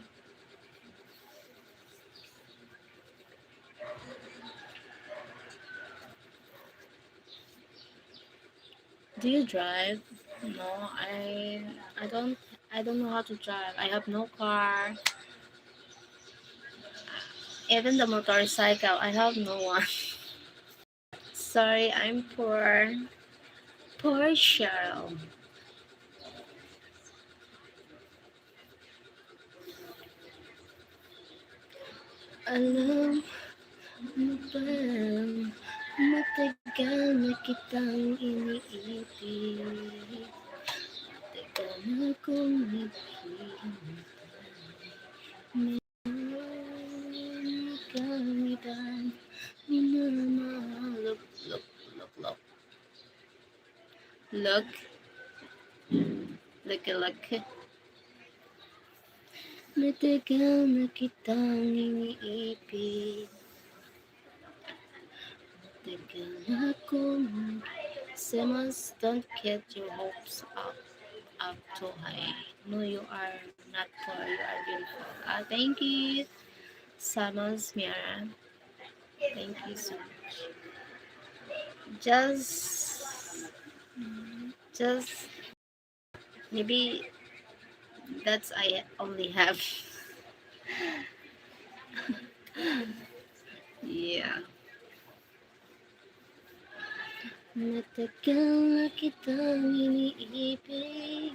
Do you drive? No, I don't I don't know how to drive. I have no car. Even the motorcycle, I have no one. Sorry, I'm poor. Poor Cheryl. Alam mo ba, matagal na kitang iniibig. Matagal na akong naghihintay. Meron kang ibang minamahal. Look. Look. Matagal na kitang iniibig. Matagal na akong... Simmons, don't get your hopes up too high. No, you are not poor. You are beautiful. Thank you, Simmons Miara. Thank you so much. Just maybe that's I only have. Yeah. Matagal na kitang iniibig.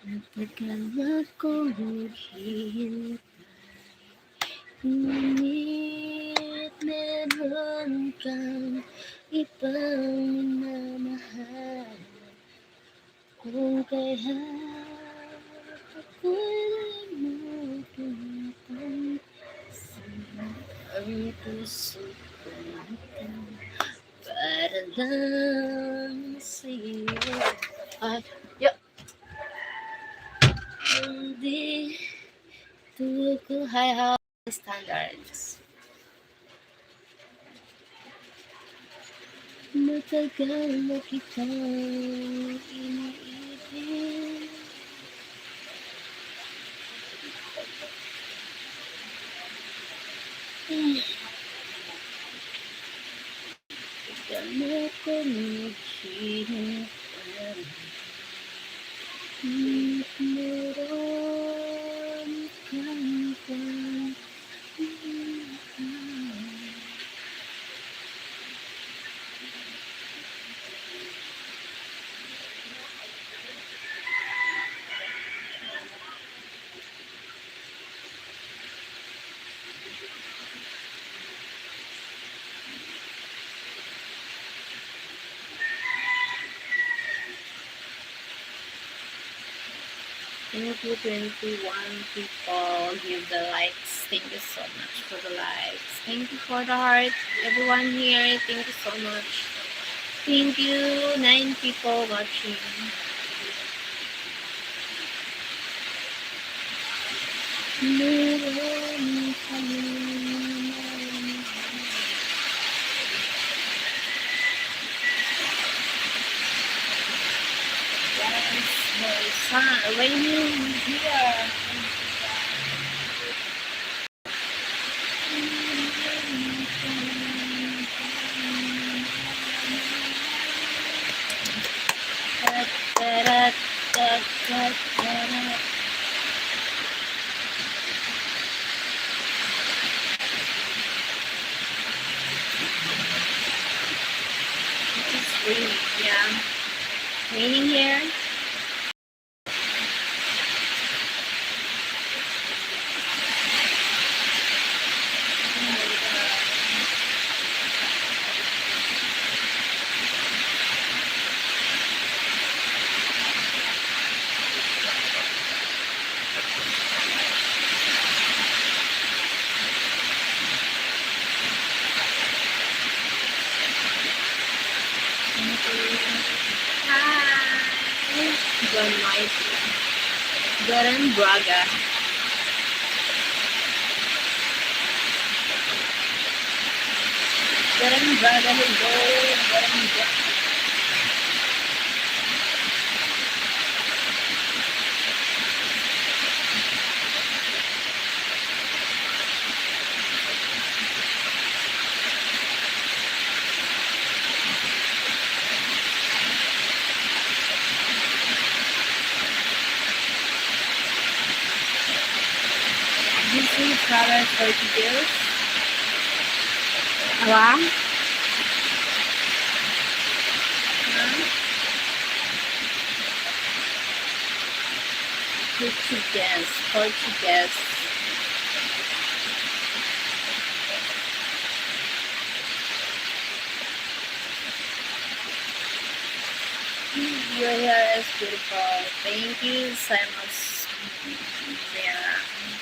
Matagal na akong naghihintay. Ngunit meron kang ibang minamahal. Kung kaya ako'y mo pinapansin ang puso ko para lang sa'yo. Hindi to high standards. Matagal na kitang iniibig. Tagal na ako naghihintay. Meron kang ibang Thank you, 21 people. Give the likes. Thank you so much for the likes. Thank you for the heart. Everyone here, thank you so much. Thank you. 9 people watching. Meron kami sun raining here. It's raining, yeah. Raining here. Hi. Good night. Garan Braga. Garan Braga, hello. Garan Braga. This is travel for details. Wow. Portuguese. Portuguese. Your hair is beautiful. Thank you so much. Yeah.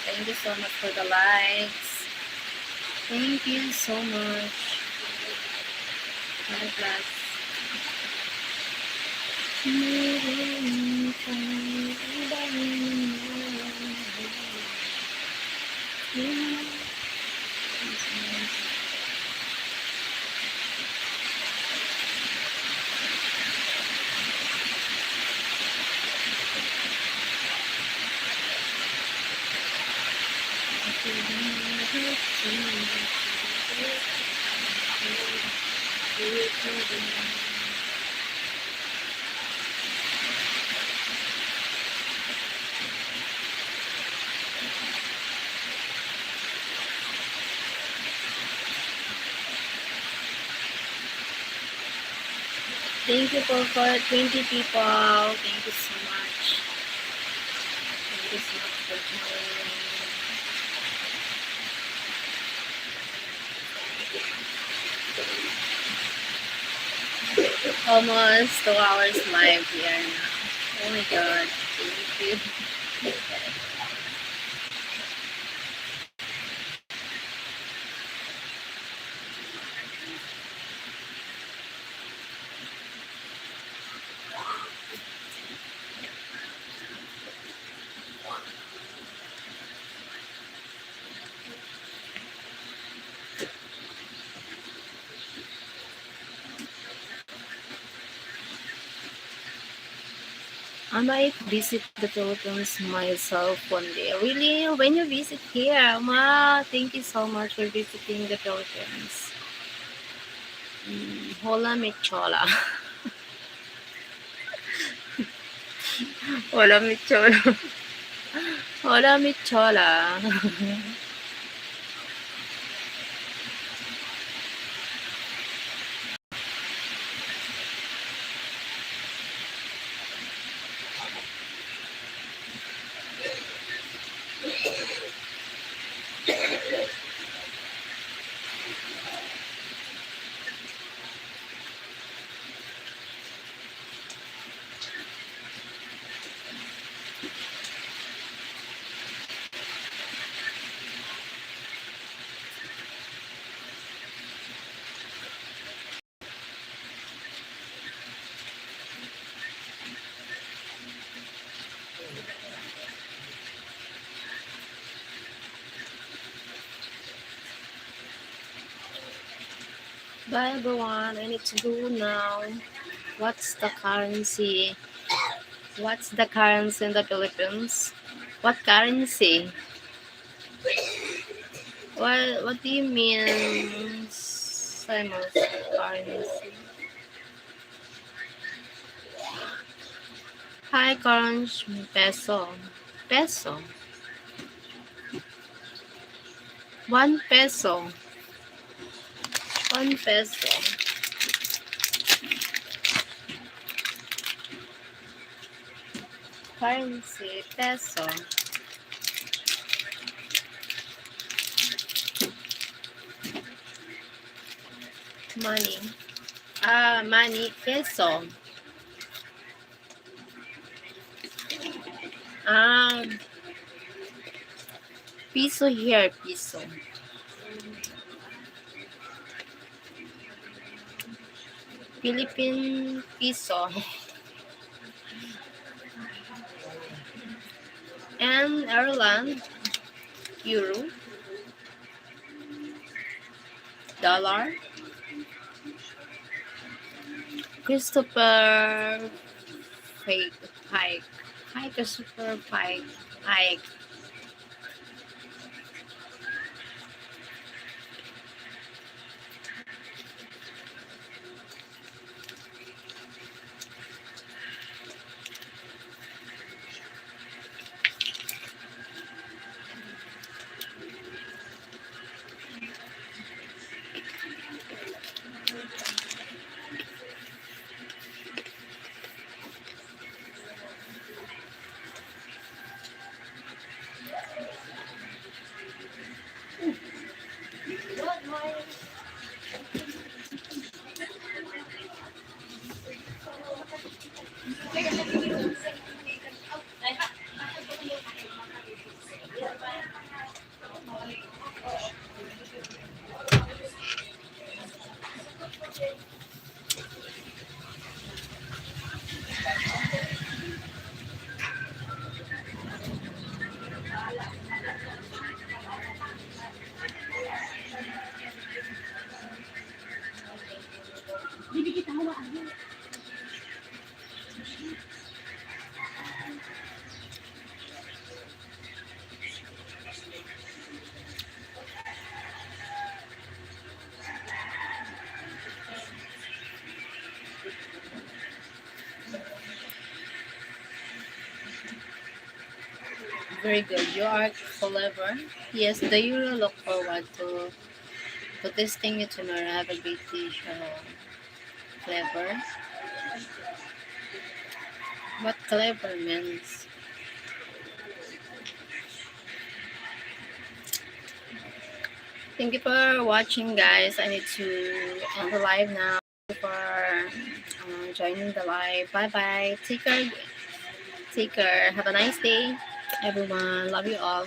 Thank you so much for the likes. Thank you so much. God bless. Thank you for 20 people. Thank you so much. Thank you so much for joining. Almost 2 hours live here now. Oh my god. Thank you. I might visit the Philippines myself one day. Really? When you visit here? Wow, thank you so much for visiting the Philippines. Hola mi chola. Hola mi chola. Hola mi chola. Bye everyone. I need to go now. What's the currency? What's the currency in the Philippines? What currency? What do you mean, Simos? Currency. Hi, Orange peso. Peso. 1 peso. 1 peso. Currency peso. Money. Money peso. Um, Piso here, piso. Philippine piso. And Ireland, euro, dollar. Christopher Pike. Pike. Hi, Christopher Pike. Pike. Very good. You are clever. Yes, do you look forward to testing it tomorrow? Have a great day, Sheryl. Clever. What clever means? Thank you for watching, guys. I need to end the live now. Thank you for joining the live. Bye bye. Take care. Take care. Have a nice day, everyone. Love you all.